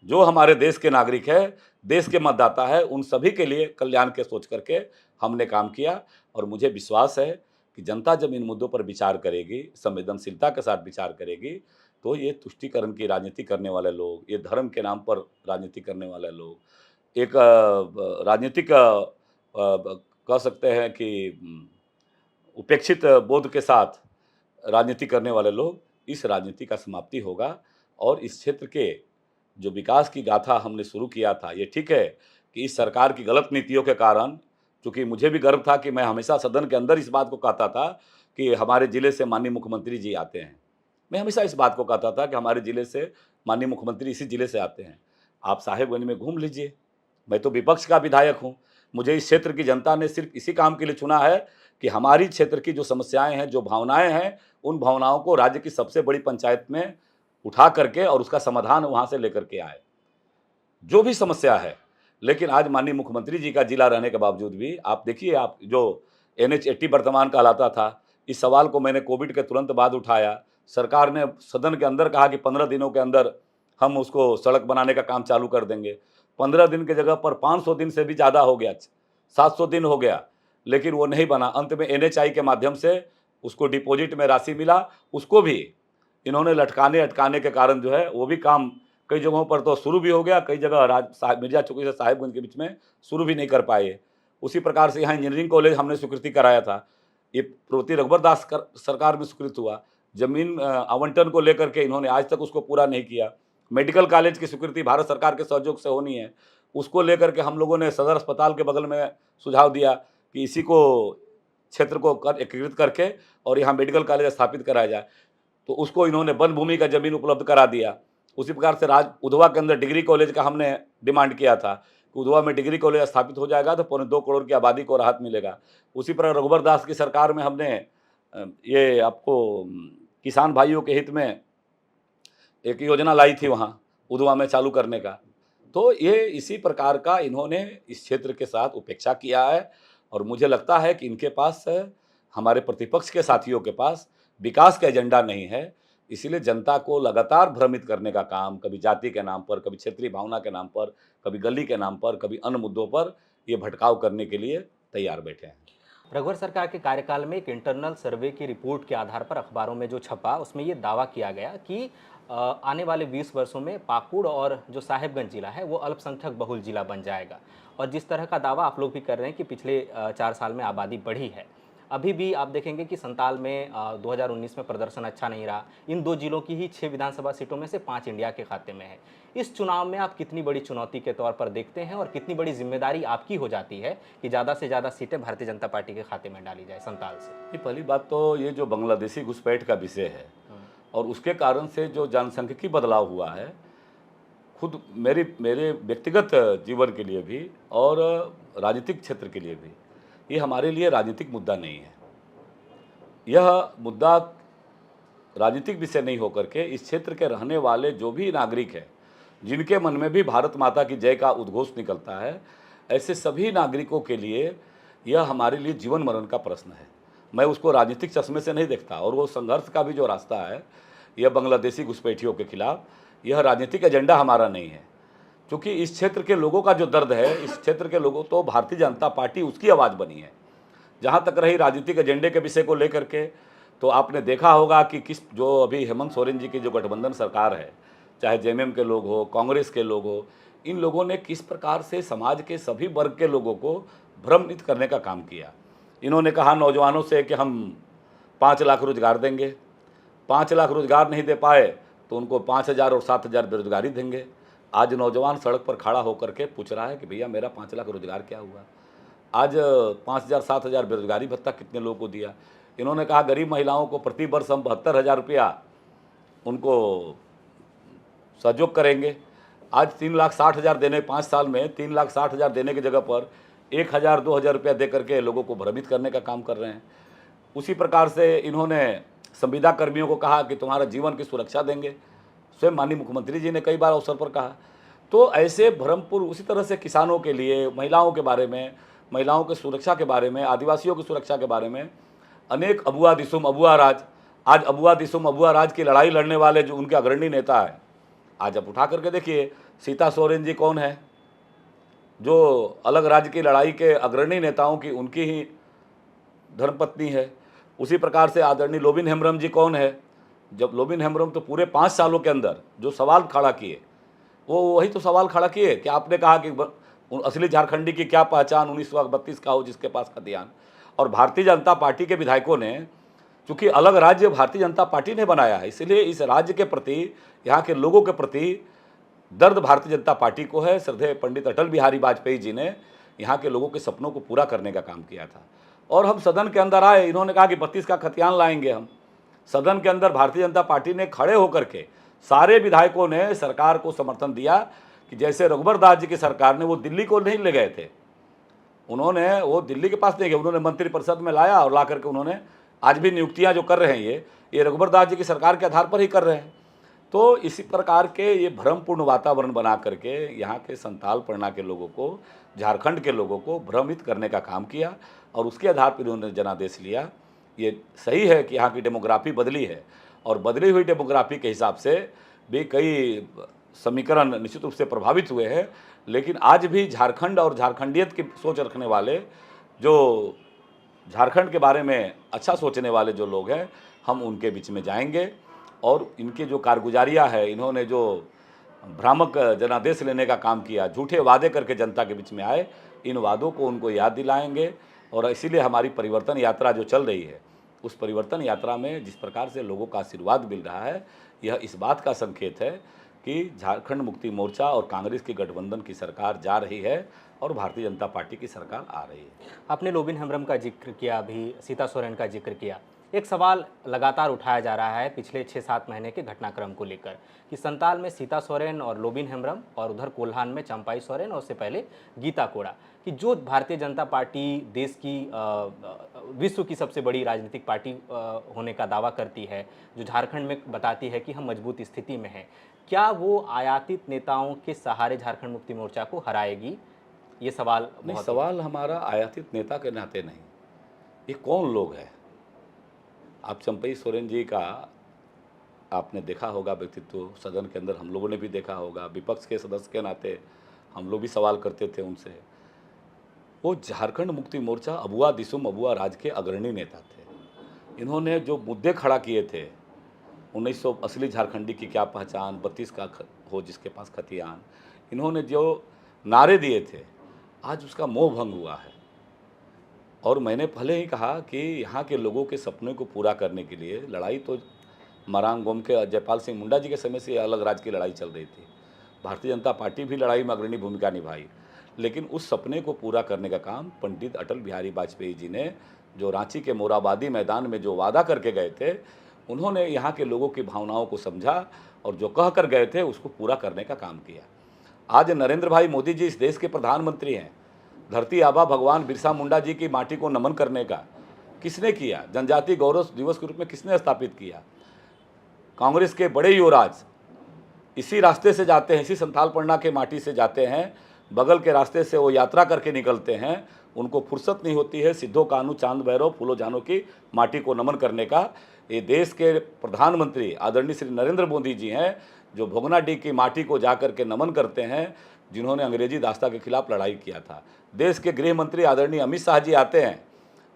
जो हमारे देश के नागरिक है, देश के मतदाता है, उन सभी के लिए कल्याण के सोच करके हमने काम किया। और मुझे विश्वास है कि जनता जब इन मुद्दों पर विचार करेगी, संवेदनशीलता के साथ विचार करेगी, तो ये तुष्टीकरण की राजनीति करने वाले लोग, ये धर्म के नाम पर राजनीति करने वाले लोग, एक राजनीतिक कह सकते हैं कि उपेक्षित बोध के साथ राजनीति करने वाले लोग, इस राजनीति का समाप्ति होगा। और इस क्षेत्र के जो विकास की गाथा हमने शुरू किया था, ये ठीक है कि इस सरकार की गलत नीतियों के कारण, चूँकि मुझे भी गर्व था कि मैं हमेशा सदन के अंदर इस बात को कहता था कि हमारे ज़िले से माननीय मुख्यमंत्री जी आते हैं। मैं हमेशा इस बात को कहता था कि हमारे ज़िले से माननीय मुख्यमंत्री इसी ज़िले से आते हैं। आप साहेबगंज में घूम लीजिए, मैं तो विपक्ष का विधायक हूँ। मुझे इस क्षेत्र की जनता ने सिर्फ़ इसी काम के लिए चुना है कि हमारी क्षेत्र की जो समस्याएँ हैं, जो भावनाएँ हैं, उन भावनाओं को राज्य की सबसे बड़ी पंचायत में उठा करके और उसका समाधान वहाँ से लेकर के आए। जो भी समस्या है, लेकिन आज माननीय मुख्यमंत्री जी का जिला रहने के बावजूद भी आप देखिए, आप जो एनएच 80 वर्तमान कहलाता था, इस सवाल को मैंने कोविड के तुरंत बाद उठाया। सरकार ने सदन के अंदर कहा कि 15 दिनों के अंदर हम उसको सड़क बनाने का काम चालू कर देंगे। 15 दिन की जगह पर 500 दिन से भी ज़्यादा हो गया, 700 दिन हो गया, लेकिन वो नहीं बना। अंत में एनएचआई के माध्यम से उसको डिपॉजिट में राशि मिला, उसको भी इन्होंने लटकाने-अटकाने के कारण जो है वो भी काम कई जगहों पर तो शुरू भी हो गया, कई जगह मिर्ज़ा चौकी से साहिबगंज के बीच में शुरू भी नहीं कर पाए। उसी प्रकार से यहाँ इंजीनियरिंग कॉलेज हमने स्वीकृति कराया था, ये प्रवृत्ति रघुवर दास सरकार में स्वीकृत हुआ। ज़मीन आवंटन को लेकर के इन्होंने आज तक उसको पूरा नहीं किया। मेडिकल कॉलेज की स्वीकृति भारत सरकार के सहयोग से होनी है, उसको लेकर के हम लोगों ने सदर अस्पताल के बगल में सुझाव दिया कि इसी को क्षेत्र को एकीकृत करके और यहाँ मेडिकल कॉलेज स्थापित कराया जाए। तो उसको इन्होंने वन भूमि का ज़मीन उपलब्ध करा दिया। उसी प्रकार से उधवा के अंदर डिग्री कॉलेज का हमने डिमांड किया था कि उधवा में डिग्री कॉलेज स्थापित हो जाएगा तो 2.25 करोड़ की आबादी को राहत मिलेगा। उसी प्रकार रघुवर दास की सरकार में हमने ये आपको किसान भाइयों के हित में एक योजना लाई थी वहाँ उधवा में चालू करने का। तो ये इसी प्रकार का इन्होंने इस क्षेत्र के साथ उपेक्षा किया है और मुझे लगता है कि इनके पास, हमारे प्रतिपक्ष के साथियों के पास विकास का एजेंडा नहीं है। इसीलिए जनता को लगातार भ्रमित करने का काम, कभी जाति के नाम पर, कभी क्षेत्रीय भावना के नाम पर, कभी गली के नाम पर, कभी अन्य मुद्दों पर ये भटकाव करने के लिए तैयार बैठे हैं।
रघुवर सरकार के कार्यकाल में एक इंटरनल सर्वे की रिपोर्ट के आधार पर अखबारों में जो छपा, उसमें ये दावा किया गया कि आने वाले 20 वर्षों में पाकुड़ और जो साहेबगंज जिला है वो अल्पसंख्यक बहुल जिला बन जाएगा। और जिस तरह का दावा आप लोग भी कर रहे हैं कि पिछले 4 साल में आबादी बढ़ी है, अभी भी आप देखेंगे कि संताल में 2019 में प्रदर्शन अच्छा नहीं रहा। इन 2 जिलों की ही 6 विधानसभा सीटों में से 5 इंडिया के खाते में है। इस चुनाव में आप कितनी बड़ी चुनौती के तौर पर देखते हैं और कितनी बड़ी जिम्मेदारी आपकी हो जाती है कि ज़्यादा से ज़्यादा सीटें भारतीय जनता पार्टी के खाते में डाली जाए संताल से?
पहली बात तो ये जो बांग्लादेशी घुसपैठ का विषय है, और उसके कारण से जो जनसांख्यिकी बदलाव हुआ है, खुद मेरे व्यक्तिगत जीवन के लिए भी और राजनीतिक क्षेत्र के लिए भी, ये हमारे लिए राजनीतिक मुद्दा नहीं है। यह मुद्दा राजनीतिक विषय नहीं होकर के इस क्षेत्र के रहने वाले जो भी नागरिक हैं, जिनके मन में भी भारत माता की जय का उद्घोष निकलता है, ऐसे सभी नागरिकों के लिए यह हमारे लिए जीवन मरण का प्रश्न है। मैं उसको राजनीतिक चश्मे से नहीं देखता, और वो संघर्ष का भी जो रास्ता है, यह बांग्लादेशी घुसपैठियों के खिलाफ, यह राजनीतिक एजेंडा हमारा नहीं है। क्योंकि इस क्षेत्र के लोगों का जो दर्द है, इस क्षेत्र के लोगों, तो भारतीय जनता पार्टी उसकी आवाज़ बनी है। जहाँ तक रही राजनीतिक एजेंडे के विषय को लेकर के, तो आपने देखा होगा कि किस जो अभी हेमंत सोरेन जी की जो गठबंधन सरकार है, चाहे जेएमएम के लोग हो, कांग्रेस के लोग हो, इन लोगों ने किस प्रकार से समाज के सभी वर्ग के लोगों को भ्रमित करने का काम किया। इन्होंने कहा नौजवानों से कि हम 5 लाख रोजगार देंगे, 5 लाख रोजगार नहीं दे पाए तो उनको 5,000 और 7,000 बेरोजगारी देंगे। आज नौजवान सड़क पर खड़ा होकर के पूछ रहा है कि भैया मेरा 5 लाख रोजगार क्या हुआ। आज 5,000 7,000 बेरोजगारी भत्ता कितने लोगों को दिया। इन्होंने कहा गरीब महिलाओं को प्रति वर्ष हम 72,000 रुपया उनको सहयोग करेंगे। आज 3,60,000 देने, 5 साल में 3,60,000 देने की जगह पर 1,000 2,000 रुपया दे करके लोगों को भ्रमित करने का काम कर रहे हैं। उसी प्रकार से इन्होंने संविदा कर्मियों को कहा कि तुम्हारा जीवन की सुरक्षा देंगे। स्वयं माननीय मुख्यमंत्री जी ने कई बार अवसर पर कहा। तो ऐसे भ्रमपुर, उसी तरह से किसानों के लिए, महिलाओं के बारे में, महिलाओं की सुरक्षा के बारे में, आदिवासियों की सुरक्षा के बारे में अनेक अबुआ दिसुम अबुआ राज, आज अबुआ दिसुम अबुआ राज की लड़ाई लड़ने वाले जो उनके अग्रणी नेता है, आज आप उठा करके देखिए सीता सोरेन जी कौन है, जो अलग राज्य की लड़ाई के अग्रणी नेताओं की उनकी ही धर्मपत्नी है। उसी प्रकार से आदरणीय लोबिन हेम्ब्रम जी कौन है, जब लोबिन हेम्ब्रम तो पूरे 5 सालों के अंदर जो सवाल खड़ा किए, वो वही तो सवाल खड़ा किए कि आपने कहा कि असली झारखंडी की क्या पहचान 1932 का हो जिसके पास खतियान। और भारतीय जनता पार्टी के विधायकों ने, चूँकि अलग राज्य भारतीय जनता पार्टी ने बनाया है, इसलिए इस राज्य के प्रति, यहाँ के लोगों के प्रति दर्द भारतीय जनता पार्टी को है। श्रद्धेय पंडित अटल बिहारी वाजपेयी जी ने यहाँ के लोगों के सपनों को पूरा करने का काम किया था। और हम सदन के अंदर आए, इन्होंने कहा कि 32 का खतियान लाएंगे हम। सदन के अंदर भारतीय जनता पार्टी ने खड़े होकर के सारे विधायकों ने सरकार को समर्थन दिया कि जैसे रघुबर दास जी की सरकार ने, वो दिल्ली को नहीं ले गए थे, उन्होंने वो दिल्ली के पास नहीं गए, उन्होंने मंत्रिपरिषद में लाया और ला करके उन्होंने आज भी नियुक्तियां जो कर रहे हैं ये रघुबर दास जी की सरकार के आधार पर ही कर रहे हैं। तो इसी प्रकार के ये भ्रमपूर्ण वातावरण बना करके यहाँ के संताल परगना के लोगों को, झारखंड के लोगों को भ्रमित करने का काम किया, और उसके आधार पर उन्होंने जनादेश लिया। ये सही है कि यहाँ की डेमोग्राफी बदली है, और बदली हुई डेमोग्राफी के हिसाब से भी कई समीकरण निश्चित रूप से प्रभावित हुए हैं। लेकिन आज भी झारखंड और झारखंडियत की सोच रखने वाले, जो झारखंड के बारे में अच्छा सोचने वाले जो लोग हैं, हम उनके बीच में जाएंगे और इनकी जो कारगुजारियाँ है, इन्होंने जो भ्रामक जनादेश लेने का काम किया, झूठे वादे करके जनता के बीच में आए, इन वादों को उनको याद दिलाएंगे। और इसीलिए हमारी परिवर्तन यात्रा जो चल रही है, उस परिवर्तन यात्रा में जिस प्रकार से लोगों का आशीर्वाद मिल रहा है, यह इस बात का संकेत है कि झारखंड मुक्ति मोर्चा और कांग्रेस की गठबंधन की सरकार जा रही है और भारतीय जनता पार्टी की सरकार आ रही है।
आपने लोबिन हेम्ब्रम का जिक्र किया, अभी सीता सोरेन का जिक्र किया। एक सवाल लगातार उठाया जा रहा है पिछले 6-7 महीने के घटनाक्रम को लेकर कि संताल में सीता सोरेन और लोबिन हेम्ब्रम, और उधर कोल्हान में चंपाई सोरेन और उससे पहले गीता कोड़ा, कि जो भारतीय जनता पार्टी देश की विश्व की सबसे बड़ी राजनीतिक पार्टी होने का दावा करती है, जो झारखंड में बताती है कि हम मजबूत स्थिति में हैं, क्या वो आयातित नेताओं के सहारे झारखंड मुक्ति मोर्चा को हराएगी? ये सवाल
नहीं, सवाल हमारा आयातित नेता के नाते नहीं, ये कौन लोग हैं। आप चंपई सोरेन जी का आपने देखा होगा व्यक्तित्व, सदन के अंदर हम लोगों ने भी देखा होगा, विपक्ष के सदस्य के नाते हम लोग भी सवाल करते थे उनसे। वो झारखंड मुक्ति मोर्चा अबुआ दिसुम अबुआ राज के अग्रणी नेता थे। इन्होंने जो मुद्दे खड़ा किए थे, 1900 असली झारखंडी की क्या पहचान, 32 का हो जिसके पास खतियान, इन्होंने जो नारे दिए थे, आज उसका मोह भंग हुआ है। और मैंने पहले ही कहा कि यहाँ के लोगों के सपने को पूरा करने के लिए लड़ाई तो मरांगोम के जयपाल सिंह मुंडा जी के समय से अलग राज्य की लड़ाई चल रही थी। भारतीय जनता पार्टी भी लड़ाई में अग्रणी भूमिका निभाई, लेकिन उस सपने को पूरा करने का काम पंडित अटल बिहारी वाजपेयी जी ने, जो रांची के मोराबादी मैदान में जो वादा करके गए थे, उन्होंने यहाँ के लोगों की भावनाओं को समझा और जो कह कर गए थे उसको पूरा करने का काम किया। आज नरेंद्र भाई मोदी जी इस देश के प्रधानमंत्री हैं। धरती आबा भगवान बिरसा मुंडा जी की माटी को नमन करने का किसने किया? जनजाति गौरव दिवस के रूप में किसने स्थापित किया? कांग्रेस के बड़े युवराज इसी रास्ते से जाते हैं, इसी संथाल परगना के माटी से जाते हैं, बगल के रास्ते से वो यात्रा करके निकलते हैं। उनको फुर्सत नहीं होती है सिद्धो कानू चांद भैरव फूलो जानो की माटी को नमन करने का। ये देश के प्रधानमंत्री आदरणीय श्री नरेंद्र मोदी जी हैं, जो भोगनाडीह की माटी को जाकर के नमन करते हैं, जिन्होंने अंग्रेजी दास्ता के खिलाफ लड़ाई किया था। देश के गृह मंत्री आदरणीय अमित शाह जी आते हैं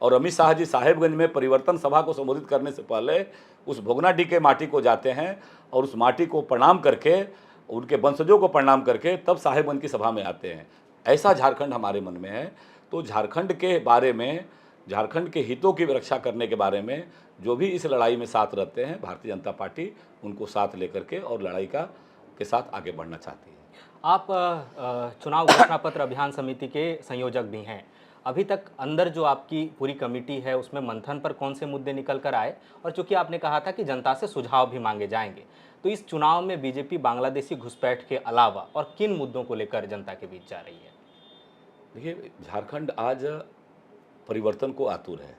और अमित शाह जी साहेबगंज में परिवर्तन सभा को संबोधित करने से पहले उस भोगनाडीह के माटी को जाते हैं और उस माटी को प्रणाम करके, उनके वंशजों को प्रणाम करके तब साहेबगंज की सभा में आते हैं। ऐसा झारखंड हमारे मन में है। तो झारखंड के बारे में, झारखंड के हितों की रक्षा करने के बारे में जो भी इस लड़ाई में साथ रहते हैं, भारतीय जनता पार्टी उनको साथ लेकर के और लड़ाई के साथ आगे बढ़ना चाहती है।
आप चुनाव घोषणा पत्र अभियान समिति के संयोजक भी हैं। अभी तक अंदर जो आपकी पूरी कमेटी है उसमें मंथन पर कौन से मुद्दे निकल कर आए, और चूंकि आपने कहा था कि जनता से सुझाव भी मांगे जाएंगे, तो इस चुनाव में बीजेपी बांग्लादेशी घुसपैठ के अलावा और किन मुद्दों को लेकर जनता के बीच जा रही है?
देखिए, झारखंड आज परिवर्तन को आतुर है।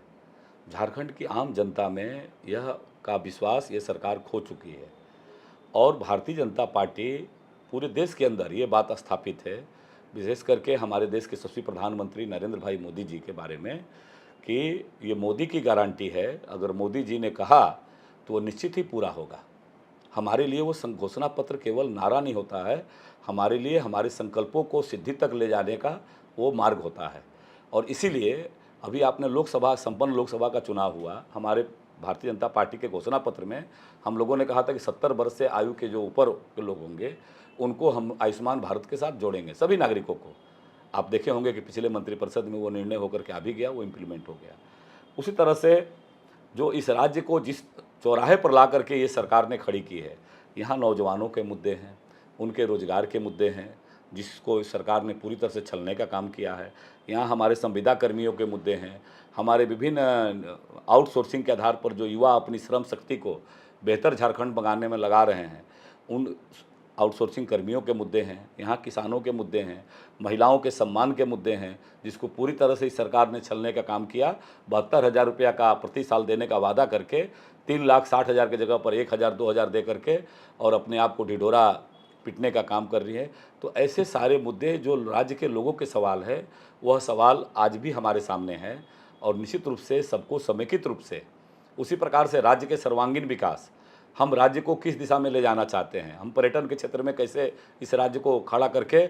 झारखंड की आम जनता में यह का विश्वास ये सरकार खो चुकी है और भारतीय जनता पार्टी पूरे देश के अंदर ये बात स्थापित है, विशेष करके हमारे देश के यशस्वी प्रधानमंत्री नरेंद्र भाई मोदी जी के बारे में, कि ये मोदी की गारंटी है। अगर मोदी जी ने कहा तो वो निश्चित ही पूरा होगा। हमारे लिए वो घोषणा पत्र केवल नारा नहीं होता है, हमारे लिए हमारे संकल्पों को सिद्धि तक ले जाने का वो मार्ग होता है। और इसीलिए अभी आपने संपन्न लोकसभा का चुनाव हुआ, हमारे भारतीय जनता पार्टी के घोषणा पत्र में हम लोगों ने कहा था कि 70 वर्ष से आयु के जो ऊपर के लोग होंगे उनको हम आयुष्मान भारत के साथ जोड़ेंगे, सभी नागरिकों को। आप देखे होंगे कि पिछले मंत्रिपरिषद में वो निर्णय होकर के आ भी गया, वो इम्प्लीमेंट हो गया। उसी तरह से जो इस राज्य को जिस चौराहे पर ला करके ये सरकार ने खड़ी की है, यहाँ नौजवानों के मुद्दे हैं, उनके रोजगार के मुद्दे हैं, जिसको इस सरकार ने पूरी तरह से छलने का काम किया है। यहाँ हमारे संविदा कर्मियों के मुद्दे हैं, हमारे विभिन्न आउटसोर्सिंग के आधार पर जो युवा अपनी श्रम शक्ति को बेहतर झारखंड बनाने में लगा रहे हैं, उन आउटसोर्सिंग कर्मियों के मुद्दे हैं, यहाँ किसानों के मुद्दे हैं, महिलाओं के सम्मान के मुद्दे हैं, जिसको पूरी तरह से इस सरकार ने छलने का काम किया। 72,000 रुपया का प्रति साल देने का वादा करके 3,60,000 की जगह पर 1,000 2,000 दे करके और अपने आप को ढिढोरा पिटने का काम कर रही है। तो ऐसे सारे मुद्दे जो राज्य के लोगों के सवाल है, वह सवाल आज भी हमारे सामने है और निश्चित रूप से सबको समेकित रूप से, उसी प्रकार से राज्य के सर्वांगीण विकास, हम राज्य को किस दिशा में ले जाना चाहते हैं, हम पर्यटन के क्षेत्र में कैसे इस राज्य को खड़ा करके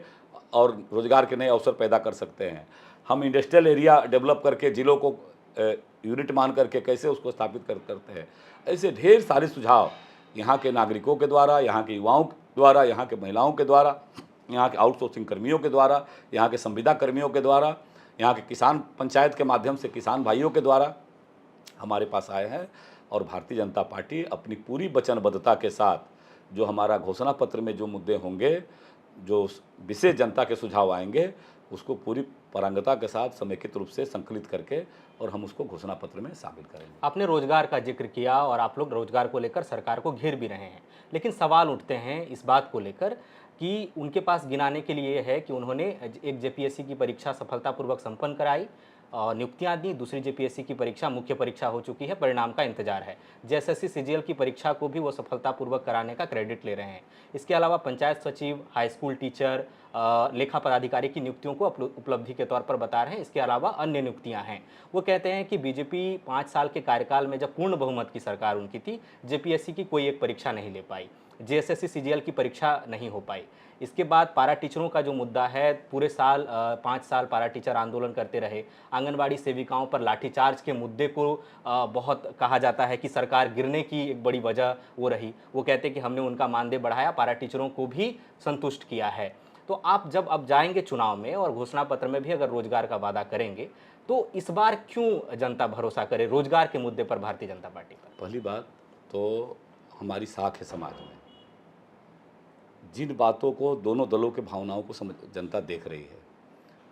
और रोजगार के नए अवसर पैदा कर सकते हैं, हम इंडस्ट्रियल एरिया डेवलप करके जिलों को यूनिट मान करके कैसे उसको स्थापित करते हैं। ऐसे ढेर सारे सुझाव यहाँ के नागरिकों के द्वारा, यहाँ के युवाओं के द्वारा, यहाँ के महिलाओं के द्वारा, यहाँ के आउटसोर्सिंग कर्मियों के द्वारा, यहाँ के संविदा कर्मियों के द्वारा, यहाँ के किसान पंचायत के माध्यम से किसान भाइयों के द्वारा हमारे पास आए हैं। और भारतीय जनता पार्टी अपनी पूरी वचनबद्धता के साथ जो हमारा घोषणा पत्र में जो मुद्दे होंगे, जो विशेष जनता के सुझाव आएंगे, उसको पूरी पारंगता के साथ समेकित रूप से संकलित करके और हम उसको घोषणा पत्र में शामिल करेंगे।
आपने रोजगार का जिक्र किया और आप लोग रोजगार को लेकर सरकार को घेर भी रहे हैं, लेकिन सवाल उठते हैं इस बात को लेकर कि उनके पास गिनाने के लिए है कि उन्होंने एक जेपीएससी की परीक्षा सफलतापूर्वक संपन्न कराई, नियुक्तियां दी, दूसरी जेपीएससी की परीक्षा मुख्य परीक्षा हो चुकी है, परिणाम का इंतजार है। जेएसएससी सीजीएल की परीक्षा को भी वो सफलतापूर्वक कराने का क्रेडिट ले रहे हैं। इसके अलावा पंचायत सचिव, हाई स्कूल टीचर, लेखा पदाधिकारी की नियुक्तियों को उपलब्धि के तौर पर बता रहे हैं। इसके अलावा अन्य नियुक्तियां हैं। वो कहते हैं कि बीजेपी 5 साल के कार्यकाल में जब पूर्ण बहुमत की सरकार उनकी थी, जेपीएससी की कोई एक परीक्षा नहीं ले पाई, जेएसएससी सीजीएल की परीक्षा नहीं हो पाई। इसके बाद पारा टीचरों का जो मुद्दा है, पूरे साल 5 साल पारा टीचर आंदोलन करते रहे। आंगनबाड़ी सेविकाओं पर लाठीचार्ज के मुद्दे को बहुत कहा जाता है कि सरकार गिरने की एक बड़ी वजह वो रही। वो कहते हैं कि हमने उनका मानदेय बढ़ाया, पारा टीचरों को भी संतुष्ट किया है। तो आप जब अब जाएंगे चुनाव में और घोषणा पत्र में भी अगर रोजगार का वादा करेंगे, तो इस बार क्यों जनता भरोसा करे रोजगार के मुद्दे पर भारतीय जनता पार्टी पर?
पहली बात तो हमारी साख है समाज में, जिन बातों को दोनों दलों के भावनाओं को जनता देख रही है।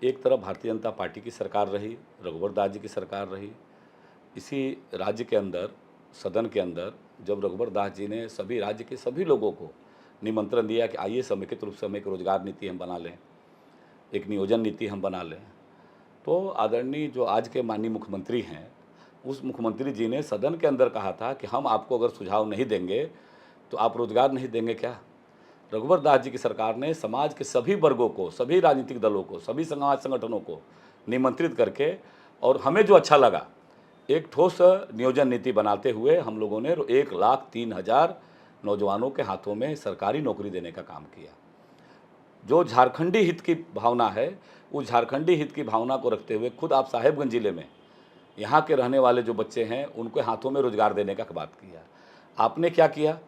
एक तरफ भारतीय जनता पार्टी की सरकार रही, रघुवर दास जी की सरकार रही, इसी राज्य के अंदर, सदन के अंदर जब रघुवर दास जी ने सभी राज्य के सभी लोगों को निमंत्रण दिया कि आइए समेकित रूप से हम एक रोजगार नीति हम बना लें, एक नियोजन नीति हम बना लें, तो आदरणीय जो आज के माननीय मुख्यमंत्री हैं, उस मुख्यमंत्री जी ने सदन के अंदर कहा था कि हम आपको अगर सुझाव नहीं देंगे तो आप रोजगार नहीं देंगे क्या? रघुवर दास जी की सरकार ने समाज के सभी वर्गों को, सभी राजनीतिक दलों को, सभी समाज संगठनों को निमंत्रित करके, और हमें जो अच्छा लगा, एक ठोस नियोजन नीति बनाते हुए हम लोगों ने 1,03,000 नौजवानों के हाथों में सरकारी नौकरी देने का काम किया। जो झारखंडी हित की भावना है, उस झारखंडी हित की भावना को रखते हुए खुद आप साहेबगंज जिले में यहाँ के रहने वाले जो बच्चे हैं उनके हाथों में रोजगार देने का बात किया। आपने क्या किया?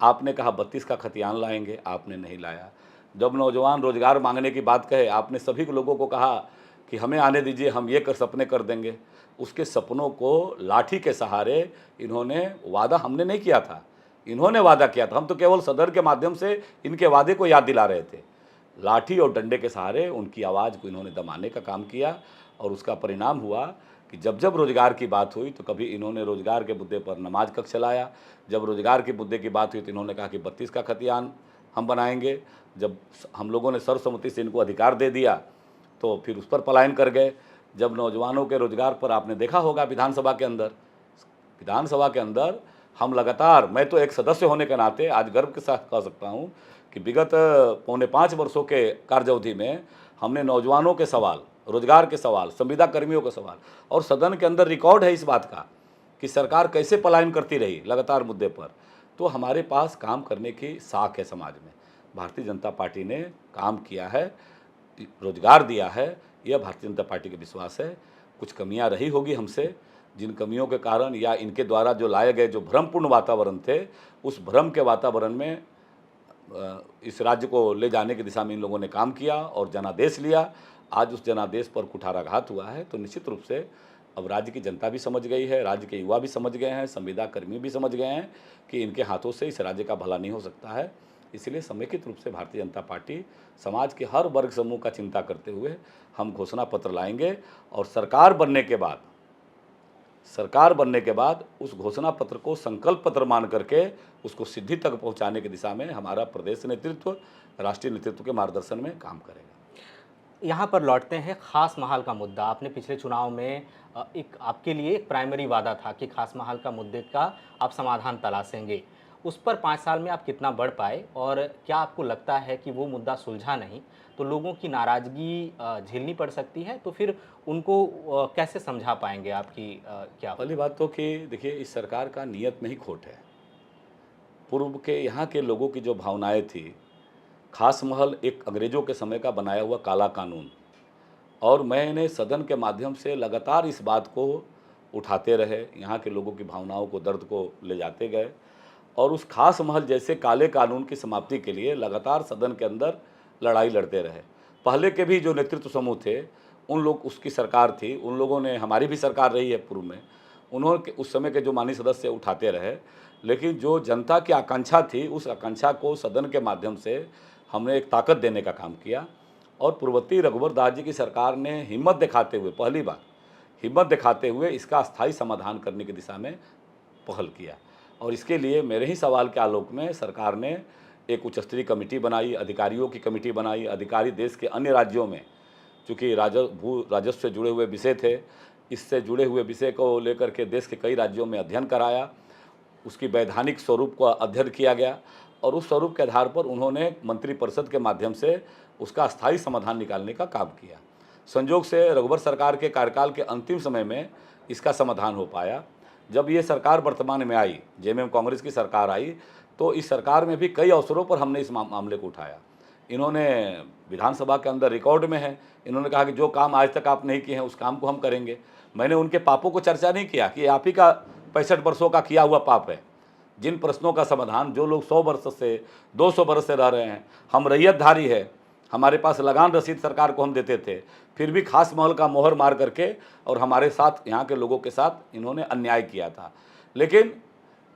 आपने कहा 32 का खतियान लाएंगे, आपने नहीं लाया। जब नौजवान रोजगार मांगने की बात कहे, आपने सभी लोगों को कहा कि हमें आने दीजिए, हम ये सपने कर देंगे। उसके सपनों को लाठी के सहारे इन्होंने, वादा हमने नहीं किया था, इन्होंने वादा किया था, हम तो केवल सदर के माध्यम से इनके वादे को याद दिला रहे थे। लाठी और डंडे के सहारे उनकी आवाज़ को इन्होंने दबाने का काम किया, और उसका परिणाम हुआ कि जब जब रोजगार की बात हुई तो कभी इन्होंने रोजगार के मुद्दे पर नमाज कक्ष चलाया, जब रोजगार के मुद्दे की बात हुई तो इन्होंने कहा कि 32 का खतियान हम बनाएंगे। जब हम लोगों ने सर्वसम्मति से इनको अधिकार दे दिया तो फिर उस पर पलायन कर गए। जब नौजवानों के रोजगार पर आपने देखा होगा विधानसभा के अंदर हम लगातार, मैं तो एक सदस्य होने के नाते आज गर्व के साथ कह सकता हूँ कि विगत 4.5 वर्षों के कार्यावधि में हमने नौजवानों के सवाल, रोजगार के सवाल, संविदा कर्मियों के सवाल, और सदन के अंदर रिकॉर्ड है इस बात का कि सरकार कैसे पलायन करती रही लगातार मुद्दे पर। तो हमारे पास काम करने की साख है समाज में। भारतीय जनता पार्टी ने काम किया है, रोजगार दिया है, यह भारतीय जनता पार्टी का विश्वास है। कुछ कमियां रही होगी हमसे, जिन कमियों के कारण या इनके द्वारा जो लाए गए जो भ्रमपूर्ण वातावरण थे, उस भ्रम के वातावरण में इस राज्य को ले जाने की दिशा में इन लोगों ने काम किया और जनादेश लिया। आज उस जनादेश पर कुठाराघात हुआ है। तो निश्चित रूप से अब राज्य की जनता भी समझ गई है, राज्य के युवा भी समझ गए हैं, संविदा कर्मी भी समझ गए हैं कि इनके हाथों से इस राज्य का भला नहीं हो सकता है। इसलिए समेकित रूप से भारतीय जनता पार्टी समाज के हर वर्ग समूह का चिंता करते हुए हम घोषणा पत्र लाएंगे, और सरकार बनने के बाद उस घोषणा पत्र को संकल्प पत्र मान करके उसको सिद्धि तक पहुंचाने की दिशा में हमारा प्रदेश नेतृत्व, राष्ट्रीय नेतृत्व के मार्गदर्शन में काम करेगा।
यहाँ पर लौटते हैं खास महाल का मुद्दा। आपने पिछले चुनाव में एक आपके लिए एक प्राइमरी वादा था कि खास महाल का मुद्दे का आप समाधान तलाशेंगे। उस पर 5 साल में आप कितना बढ़ पाए, और क्या आपको लगता है कि वो मुद्दा सुलझा नहीं तो लोगों की नाराज़गी झेलनी पड़ सकती है? तो फिर उनको कैसे समझा पाएंगे आपकी क्या?
पहली बात तो कि देखिए, इस सरकार का नियत में ही खोट है। पूर्व के यहाँ के लोगों की जो भावनाएं थी, खास महल एक अंग्रेजों के समय का बनाया हुआ काला कानून, और मैंने सदन के माध्यम से लगातार इस बात को उठाते रहे, यहाँ के लोगों की भावनाओं को, दर्द को ले जाते गए, और उस खास महल जैसे काले कानून की समाप्ति के लिए लगातार सदन के अंदर लड़ाई लड़ते रहे। पहले के भी जो नेतृत्व समूह थे, उन लोग, उसकी सरकार थी, उन लोगों ने, हमारी भी सरकार रही है पूर्व में, उन्होंने उस समय के जो माननीय सदस्य उठाते रहे, लेकिन जो जनता की आकांक्षा थी, उस आकांक्षा को सदन के माध्यम से हमने एक ताकत देने का काम किया। और पूर्ववर्ती रघुवर दास जी की सरकार ने हिम्मत दिखाते हुए, पहली बार हिम्मत दिखाते हुए इसका अस्थायी समाधान करने की दिशा में पहल किया। और इसके लिए मेरे ही सवाल के आलोक में सरकार ने एक उच्च स्तरीय कमेटी बनाई, अधिकारियों की कमेटी बनाई। अधिकारी देश के अन्य राज्यों में, चूँकि भू राजस्व से जुड़े हुए विषय थे, इससे जुड़े हुए विषय को लेकर के देश के कई राज्यों में अध्ययन कराया, उसकी वैधानिक स्वरूप का अध्ययन किया गया, और उस स्वरूप के आधार पर उन्होंने मंत्रिपरिषद के माध्यम से उसका स्थायी समाधान निकालने का काम किया। संयोग से रघुवर सरकार के कार्यकाल के अंतिम समय में इसका समाधान हो पाया। जब ये सरकार वर्तमान में आई, जेएमएम कांग्रेस की सरकार आई, तो इस सरकार में भी कई अवसरों पर हमने इस मामले को उठाया। इन्होंने विधानसभा के अंदर रिकॉर्ड में है, इन्होंने कहा कि जो काम आज तक आप नहीं किए हैं उस काम को हम करेंगे। मैंने उनके पापों को चर्चा नहीं किया कि आप ही का 65 वर्षों का किया हुआ पाप है। जिन प्रश्नों का समाधान, जो लोग 100 वर्ष से, 200 वर्ष से रह रहे हैं, हम रैयतधारी है, हमारे पास लगान रसीद सरकार को हम देते थे, फिर भी खास महल का मोहर मार करके और हमारे साथ, यहाँ के लोगों के साथ इन्होंने अन्याय किया था। लेकिन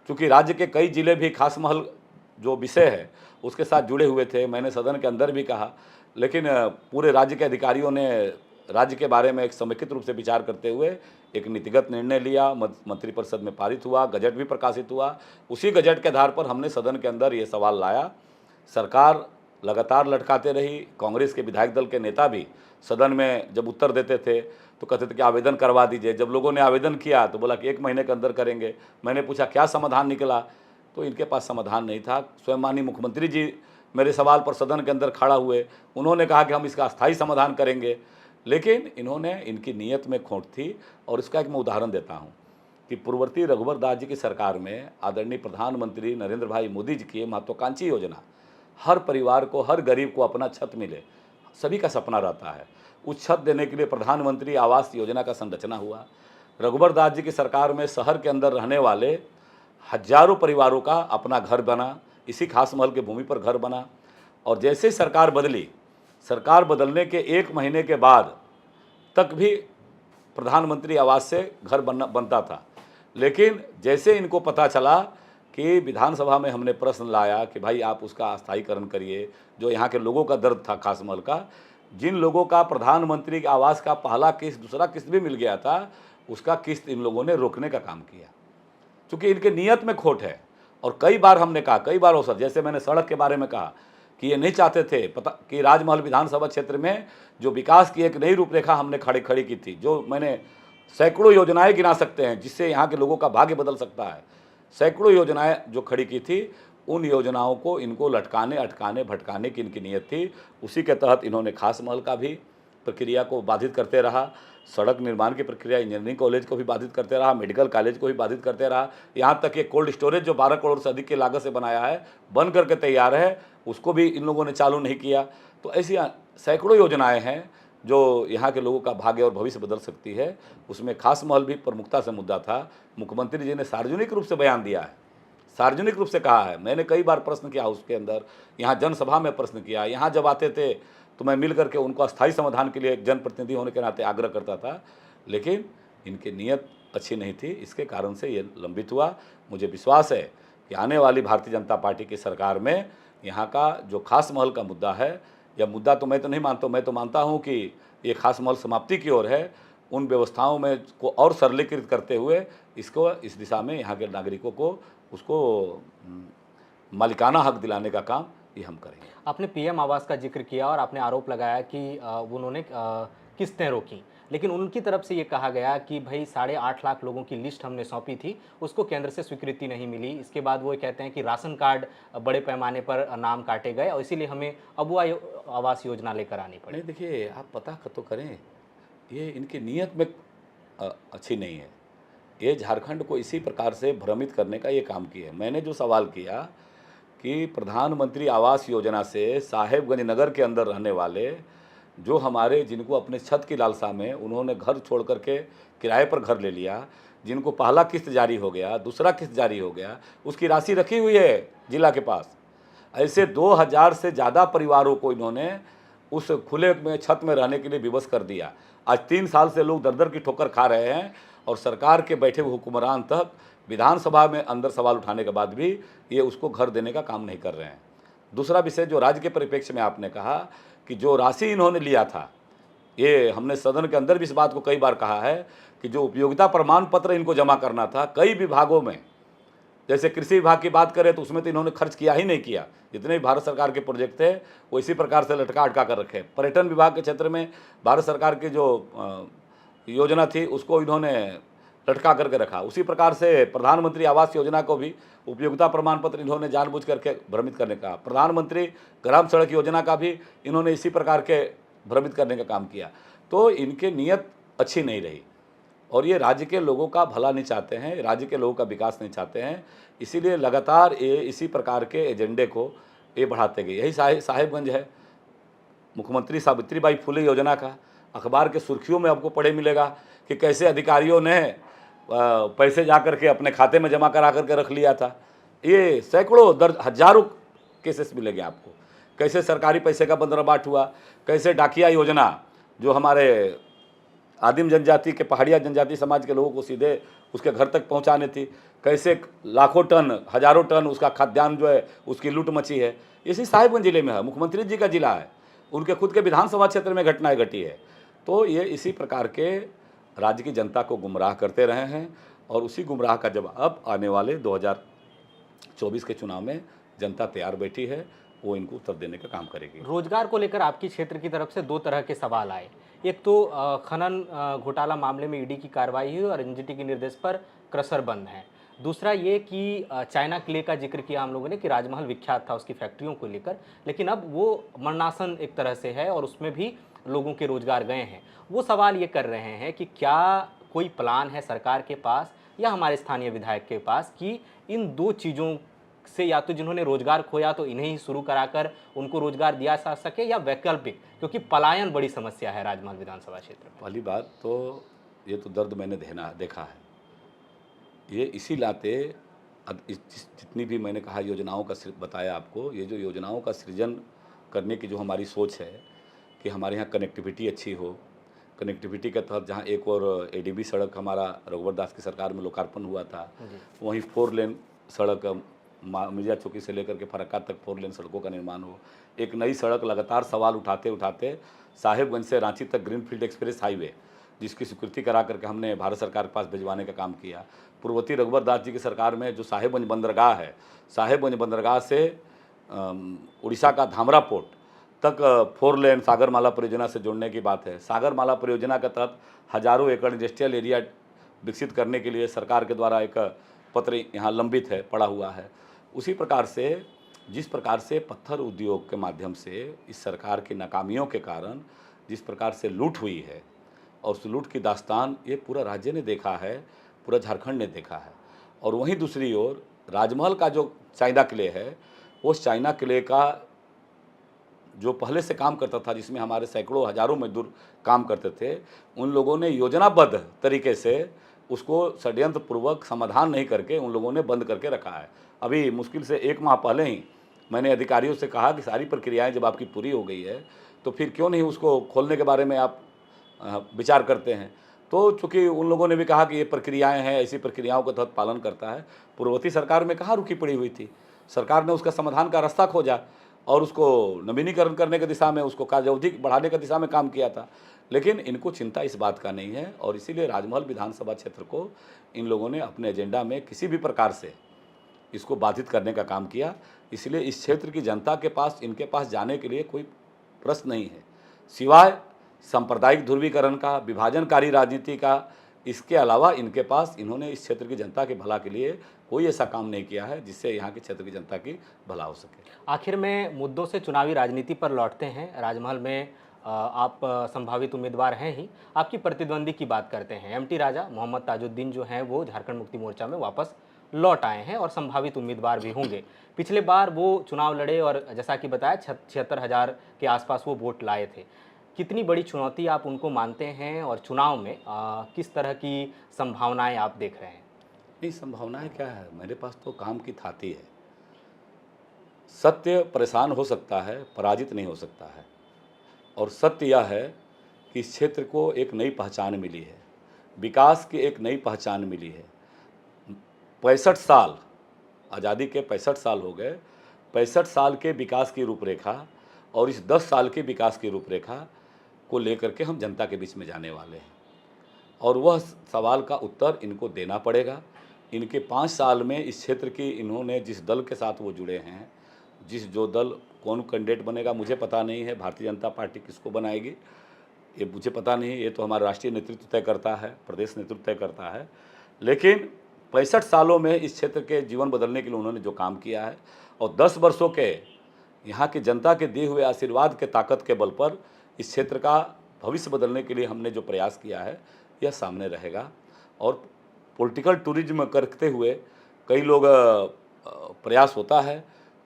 चूँकि राज्य के कई जिले भी खास महल जो विषय है उसके साथ जुड़े हुए थे, मैंने सदन के अंदर भी कहा, लेकिन पूरे राज्य के अधिकारियों ने राज्य के बारे में एक समेकित रूप से विचार करते हुए एक नीतिगत निर्णय लिया, मंत्रिपरिषद में पारित हुआ, गजट भी प्रकाशित हुआ। उसी गजट के आधार पर हमने सदन के अंदर ये सवाल लाया। सरकार लगातार लटकाते रही। कांग्रेस के विधायक दल के नेता भी सदन में जब उत्तर देते थे तो कहते थे कि आवेदन करवा दीजिए। जब लोगों ने आवेदन किया तो बोला कि 1 महीने के अंदर करेंगे। मैंने पूछा क्या समाधान निकला, तो इनके पास समाधान नहीं था। स्वयं माननीय मुख्यमंत्री जी मेरे सवाल पर सदन के अंदर खड़ा हुए, उन्होंने कहा कि हम इसका अस्थायी समाधान करेंगे, लेकिन इनकी नीयत में खोट थी। और इसका एक मैं उदाहरण देता हूँ कि पूर्ववर्ती रघुवर दास जी की सरकार में आदरणीय प्रधानमंत्री नरेंद्र भाई मोदी जी की महत्वाकांक्षी योजना, हर परिवार को, हर गरीब को अपना छत मिले, सभी का सपना रहता है। उस छत देने के लिए प्रधानमंत्री आवास योजना का संरचना हुआ। रघुवर दास जी की सरकार में शहर के अंदर रहने वाले हजारों परिवारों का अपना घर बना, इसी खास महल की भूमि पर घर बना। और जैसे ही सरकार बदली, सरकार बदलने के 1 महीने के बाद तक भी प्रधानमंत्री आवास से घर बनता था। लेकिन जैसे इनको पता चला कि विधानसभा में हमने प्रश्न लाया कि भाई आप उसका स्थायीकरण करिए, जो यहाँ के लोगों का दर्द था खास महल का, जिन लोगों का प्रधानमंत्री आवास का पहला किस्त, दूसरा किस्त भी मिल गया था, उसका किस्त इन लोगों ने रोकने का काम किया, क्योंकि इनके नीयत में खोट है। और कई बार हमने कहा, कई बार अवसर, जैसे मैंने सड़क के बारे में कहा कि ये नहीं चाहते थे पता कि राजमहल विधानसभा क्षेत्र में जो विकास की एक नई रूपरेखा हमने खड़ी की थी, जो मैंने सैकड़ों योजनाएं गिना सकते हैं जिससे यहाँ के लोगों का भाग्य बदल सकता है, सैकड़ों योजनाएं जो खड़ी की थी, उन योजनाओं को इनको लटकाने, अटकाने, भटकाने की इनकी नीयत थी। उसी के तहत इन्होंने खास महल का भी प्रक्रिया को बाधित करते रहा, सड़क निर्माण की प्रक्रिया, इंजीनियरिंग कॉलेज को भी बाधित करते रहा, मेडिकल कॉलेज को भी बाधित करते रहा। यहाँ तक कि कोल्ड स्टोरेज जो 12 करोड़ से अधिक की लागत से बनाया है, बन करके तैयार है, उसको भी इन लोगों ने चालू नहीं किया। तो ऐसी सैकड़ों योजनाएं हैं जो यहाँ के लोगों का भाग्य और भविष्य बदल सकती है। उसमें खास महल भी प्रमुखता से मुद्दा था। मुख्यमंत्री जी ने सार्वजनिक रूप से बयान दिया है, सार्वजनिक रूप से कहा है। मैंने कई बार प्रश्न किया उसके अंदर, यहाँ जनसभा में प्रश्न किया, यहाँ जब आते थे तो मैं मिल करके उनको अस्थायी समाधान के लिए जनप्रतिनिधि होने के नाते आग्रह करता था, लेकिन इनकी नीयत अच्छी नहीं थी। इसके कारण से ये लंबित हुआ। मुझे विश्वास है कि आने वाली भारतीय जनता पार्टी की सरकार में यहाँ का जो खास महल का मुद्दा है, या मुद्दा तो मैं तो नहीं मानता, मैं तो मानता हूँ कि ये खास महल समाप्ति की ओर है। उन व्यवस्थाओं में को और सरलीकृत करते हुए इसको, इस दिशा में यहाँ के नागरिकों को उसको मालिकाना हक दिलाने का काम ये हम करेंगे।
आपने पीएम आवास का जिक्र किया और आपने आरोप लगाया कि उन्होंने किस्तें रोकी, लेकिन उनकी तरफ से ये कहा गया कि भाई 8.5 लाख लोगों की लिस्ट हमने सौंपी थी, उसको केंद्र से स्वीकृति नहीं मिली। इसके बाद वो कहते हैं कि राशन कार्ड बड़े पैमाने पर नाम काटे गए और इसीलिए हमें अबुआ आवास योजना लेकर आनी पड़ी।
नहीं, देखिए, आप पता तो करें, ये इनकी नीयत में अच्छी नहीं है। ये झारखंड को इसी प्रकार से भ्रमित करने का ये काम किया है। मैंने जो सवाल किया कि प्रधानमंत्री आवास योजना से साहेबगंज नगर के अंदर रहने वाले जो हमारे, जिनको अपने छत की लालसा में उन्होंने घर छोड़ करके किराए पर घर ले लिया, जिनको पहला किस्त जारी हो गया, दूसरा किस्त जारी हो गया, उसकी राशि रखी हुई है जिला के पास। ऐसे 2000 से ज़्यादा परिवारों को इन्होंने उस खुले में छत में रहने के लिए विवश कर दिया। आज 3 साल से लोग दर दर की ठोकर खा रहे हैं और सरकार के बैठे हुए हुक्मरान तक विधानसभा में अंदर सवाल उठाने के बाद भी ये उसको घर देने का काम नहीं कर रहे हैं। दूसरा विषय जो राज्य के परिप्रेक्ष्य में आपने कहा कि जो राशि इन्होंने लिया था, ये हमने सदन के अंदर भी इस बात को कई बार कहा है कि जो उपयोगिता प्रमाण पत्र इनको जमा करना था कई विभागों में, जैसे कृषि विभाग की बात करें तो उसमें तो इन्होंने खर्च किया ही नहीं किया। जितने भी भारत सरकार के प्रोजेक्ट थे वो इसी प्रकार से लटका अटका कर रखे। पर्यटन विभाग के क्षेत्र में भारत सरकार की जो योजना थी उसको इन्होंने लटका करके रखा। उसी प्रकार से प्रधानमंत्री आवास योजना को भी उपयोगिता प्रमाण पत्र इन्होंने जानबूझ करके भ्रमित करने का, प्रधानमंत्री ग्राम सड़क योजना का भी इन्होंने इसी प्रकार के भ्रमित करने का काम किया। तो इनके नीयत अच्छी नहीं रही और ये राज्य के लोगों का भला नहीं चाहते हैं, राज्य के लोगों का विकास नहीं चाहते हैं। इसीलिए लगातार ये इसी प्रकार के एजेंडे को ये बढ़ाते गए। यही साहेबगंज है, मुख्यमंत्री सावित्रीबाई फुले योजना का अखबार के सुर्खियों में आपको पढ़े मिलेगा कि कैसे अधिकारियों ने पैसे जा करके अपने खाते में जमा करा करके रख लिया था। ये सैकड़ों दर्ज हजारों केसेस मिलेंगे आपको। कैसे सरकारी पैसे का बंदरबाट हुआ, कैसे डाकिया योजना जो हमारे आदिम जनजाति के, पहाड़िया जनजाति समाज के लोगों को सीधे उसके घर तक पहुंचाने थी, कैसे लाखों टन, हजारों टन उसका खाद्यान्न जो है उसकी लूट मची है। इसी साहिबगंज जिले में है, मुख्यमंत्री जी का जिला है, उनके खुद के विधानसभा क्षेत्र में घटनाएं घटी है। तो ये इसी प्रकार के राज्य की जनता को गुमराह करते रहे हैं और उसी गुमराह का जब अब आने वाले 2024 के चुनाव में जनता तैयार बैठी है, वो इनको उत्तर देने का काम करेगी।
रोजगार को लेकर आपकी क्षेत्र की तरफ से दो तरह के सवाल आए। एक तो खनन घोटाला मामले में ईडी की कार्रवाई हुई और एनजीटी के निर्देश पर क्रशर बंद है। दूसरा ये कि चाइना क्ले का जिक्र किया हम लोगों ने कि राजमहल विख्यात था उसकी फैक्ट्रियों को लेकर, लेकिन अब वो मरणासन एक तरह से है और उसमें भी लोगों के रोजगार गए हैं। वो सवाल ये कर रहे हैं कि क्या कोई प्लान है सरकार के पास या हमारे स्थानीय विधायक के पास कि इन दो चीज़ों से या तो जिन्होंने रोजगार खोया तो इन्हें ही शुरू कराकर उनको रोजगार दिया जा सके, या वैकल्पिक, क्योंकि पलायन बड़ी समस्या है राजमहल विधानसभा क्षेत्र में।
पहली बात तो ये तो दर्द मैंने देखा है। ये इसी लाते जितनी भी मैंने कहा योजनाओं का बताया आपको, ये जो योजनाओं का सृजन करने की जो हमारी सोच है कि हमारे यहाँ कनेक्टिविटी अच्छी हो, कनेक्टिविटी के तहत जहाँ एक और एडीबी सड़क हमारा रघुवर दास की सरकार में लोकार्पण हुआ था, वहीं 4 लेन सड़क मिर्जा चौकी से लेकर के फरक्का तक 4 लेन सड़कों का निर्माण हो। एक नई सड़क लगातार सवाल उठाते उठाते साहेबगंज से रांची तक ग्रीनफील्ड एक्सप्रेस हाईवे, जिसकी स्वीकृति करा करके हमने भारत सरकार के पास भिजवाने का काम किया। पूर्ववर्ती रघुवर दास जी की सरकार में जो साहेबगंज बंदरगाह है, साहेबगंज बंदरगाह से उड़ीसा का धामरा पोर्ट तक 4 लेन सागरमाला परियोजना से जोड़ने की बात है। सागरमाला परियोजना के तहत हजारों एकड़ इंडस्ट्रियल एरिया विकसित करने के लिए सरकार के द्वारा एक पत्र यहाँ लंबित है, पड़ा हुआ है। उसी प्रकार से जिस प्रकार से पत्थर उद्योग के माध्यम से इस सरकार की नाकामियों के कारण जिस प्रकार से लूट हुई है, और उस लूट की दास्तान ये पूरा राज्य ने देखा है, पूरा झारखंड ने देखा है। और वहीं दूसरी ओर राजमहल का जो चाइना किले है, उस चाइना किले का जो पहले से काम करता था, जिसमें हमारे सैकड़ों हजारों मजदूर काम करते थे, उन लोगों ने योजनाबद्ध तरीके से उसको षड्यंत्र पूर्वक समाधान नहीं करके उन लोगों ने बंद करके रखा है। अभी मुश्किल से 1 माह पहले ही मैंने अधिकारियों से कहा कि सारी प्रक्रियाएं जब आपकी पूरी हो गई है तो फिर क्यों नहीं उसको खोलने के बारे में आप विचार करते हैं। तो चूँकि उन लोगों ने भी कहा कि ये प्रक्रियाएं हैं, ऐसी प्रक्रियाओं के तहत पालन करता है। पूर्ववर्ती सरकार में कहाँ रुकी पड़ी हुई थी, सरकार ने उसका समाधान का रास्ता खोजा और उसको नवीनीकरण करने की दिशा में, उसको कार्यावधि बढ़ाने की दिशा में काम किया था। लेकिन इनको चिंता इस बात का नहीं है और इसीलिए राजमहल विधानसभा क्षेत्र को इन लोगों ने अपने एजेंडा में किसी भी प्रकार से इसको बाधित करने का काम किया। इसलिए इस क्षेत्र की जनता के पास, इनके पास जाने के लिए कोई प्रश्न नहीं है, सिवाय सांप्रदायिक ध्रुवीकरण का, विभाजनकारी राजनीति का। इसके अलावा इनके पास, इन्होंने इस क्षेत्र की जनता के भला के लिए कोई ऐसा काम नहीं किया है जिससे यहाँ के क्षेत्र की जनता की भला हो सके।
आखिर में मुद्दों से चुनावी राजनीति पर लौटते हैं। राजमहल में आप संभावित उम्मीदवार हैं ही, आपकी प्रतिद्वंदी की बात करते हैं। एमटी राजा मोहम्मद ताजुद्दीन जो हैं वो झारखंड मुक्ति मोर्चा में वापस लौट आए हैं और संभावित उम्मीदवार भी होंगे। पिछले बार वो चुनाव लड़े और जैसा कि बताया 76,000 के आसपास वो वोट लाए थे। कितनी बड़ी चुनौती आप उनको मानते हैं और चुनाव में किस तरह की संभावनाएं आप देख रहे हैं?
नहीं, संभावनाएं क्या है, मेरे पास तो काम की थाती है। सत्य परेशान हो सकता है, पराजित नहीं हो सकता है। और सत्य यह है कि इस क्षेत्र को एक नई पहचान मिली है, विकास की एक नई पहचान मिली है। 65 साल, आज़ादी के 65 साल हो गए। 65 साल के विकास की रूपरेखा और इस 10 साल के विकास की रूपरेखा को लेकर के हम जनता के बीच में जाने वाले हैं और वह सवाल का उत्तर इनको देना पड़ेगा। इनके 5 साल में इस क्षेत्र की, इन्होंने जिस दल के साथ वो जुड़े हैं, जो दल, कौन कैंडिडेट बनेगा मुझे पता नहीं है, भारतीय जनता पार्टी किसको बनाएगी ये मुझे पता नहीं, ये तो हमारा राष्ट्रीय नेतृत्व तय करता है, प्रदेश नेतृत्व तय करता है। लेकिन 65 सालों में इस क्षेत्र के जीवन बदलने के लिए उन्होंने जो काम किया है और 10 वर्षों के यहाँ की जनता के दिए हुए आशीर्वाद के ताकत के बल पर इस क्षेत्र का भविष्य बदलने के लिए हमने जो प्रयास किया है यह सामने रहेगा। और पॉलिटिकल टूरिज्म करते हुए कई लोग प्रयास होता है,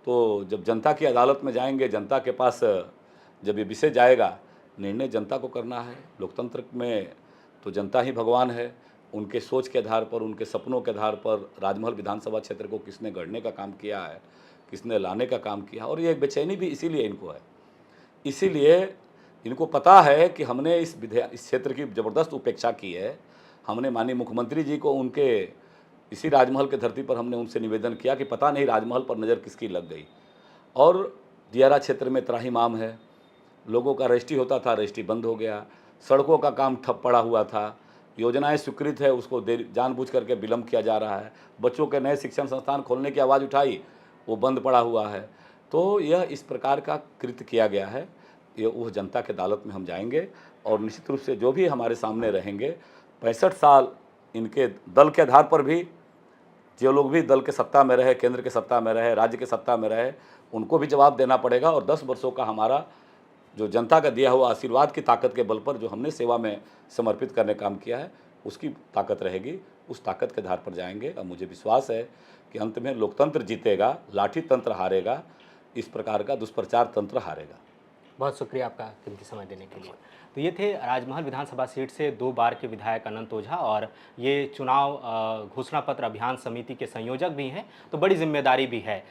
तो जब जनता की अदालत में जाएंगे, जनता के पास जब ये विषय जाएगा, निर्णय जनता को करना है। लोकतंत्र में तो जनता ही भगवान है। उनके सोच के आधार पर, उनके सपनों के आधार पर राजमहल विधानसभा क्षेत्र को किसने गढ़ने का काम किया है, किसने लाने का काम किया, और ये बेचैनी भी इसीलिए इनको है। इसीलिए इनको पता है कि हमने इस क्षेत्र की ज़बरदस्त उपेक्षा की है। हमने माननीय मुख्यमंत्री जी को उनके इसी राजमहल के धरती पर हमने उनसे निवेदन किया कि पता नहीं राजमहल पर नज़र किसकी लग गई। और दियारा क्षेत्र में त्राहिमाम है, लोगों का रजिस्ट्री होता था, रजिस्ट्री बंद हो गया। सड़कों का काम ठप पड़ा हुआ था, योजनाएं स्वीकृत है उसको देर जानबूझ करके विलम्ब किया जा रहा है, बच्चों के नए शिक्षण संस्थान खोलने की आवाज़ उठाई, वो बंद पड़ा हुआ है। तो यह इस प्रकार का कृत्य किया गया है, ये उस जनता के अदालत में हम जाएंगे और निश्चित रूप से जो भी हमारे सामने रहेंगे, 65 साल इनके दल के आधार पर भी, जो लोग भी दल के सत्ता में रहे, केंद्र के सत्ता में रहे, राज्य के सत्ता में रहे, उनको भी जवाब देना पड़ेगा। और 10 वर्षों का हमारा जो जनता का दिया हुआ आशीर्वाद की ताकत के बल पर जो हमने सेवा में समर्पित करने काम किया है, उसकी ताकत रहेगी, उस ताकत के आधार पर जाएंगे। और मुझे विश्वास है कि अंत में लोकतंत्र जीतेगा, लाठी तंत्र हारेगा, इस प्रकार का दुष्प्रचार तंत्र हारेगा।
बहुत शुक्रिया आपका कीमती समय देने के लिए। तो ये थे राजमहल विधानसभा सीट से 2 बार के विधायक अनंत ओझा, और ये चुनाव घोषणा पत्र अभियान समिति के संयोजक भी हैं, तो बड़ी जिम्मेदारी भी है।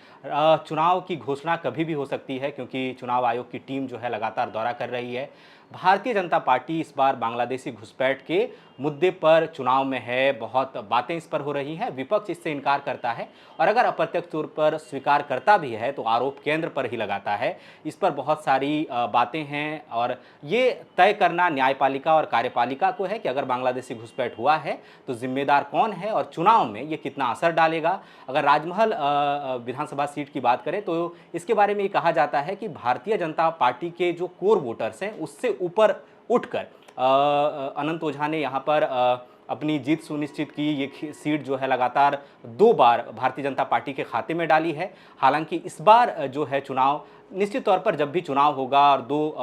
चुनाव की घोषणा कभी भी हो सकती है, क्योंकि चुनाव आयोग की टीम जो है लगातार दौरा कर रही है। भारतीय जनता पार्टी इस बार बांग्लादेशी घुसपैठ के मुद्दे पर चुनाव में है, बहुत बातें इस पर हो रही हैं, विपक्ष इससे इनकार करता है, और अगर अप्रत्यक्ष तौर पर स्वीकार करता भी है तो आरोप केंद्र पर ही लगाता है। इस पर बहुत सारी बातें हैं, और ये तय करना न्यायपालिका और कार्यपालिका को है कि अगर बांग्लादेशी घुसपैठ हुआ है तो जिम्मेदार कौन है और चुनाव में ये कितना असर डालेगा। अगर राजमहल विधानसभा सीट की बात करें तो इसके बारे में ये कहा जाता है कि भारतीय जनता पार्टी के जो कोर वोटर्स हैं उससे ऊपर उठकर अनंत ओझा ने यहाँ पर अपनी जीत सुनिश्चित की। ये सीट जो है लगातार 2 बार भारतीय जनता पार्टी के खाते में डाली है। हालांकि इस बार जो है चुनाव, निश्चित तौर पर जब भी चुनाव होगा और 2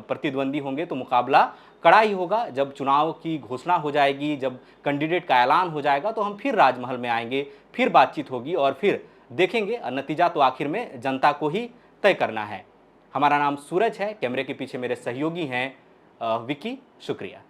प्रतिद्वंदी होंगे तो मुकाबला कड़ा ही होगा। जब चुनाव की घोषणा हो जाएगी, जब कैंडिडेट का ऐलान हो जाएगा, तो हम फिर राजमहल में आएंगे, फिर बातचीत होगी और फिर देखेंगे। नतीजा तो आखिर में जनता को ही तय करना है। हमारा नाम सूरज है, कैमरे के पीछे मेरे सहयोगी हैं विकी। शुक्रिया।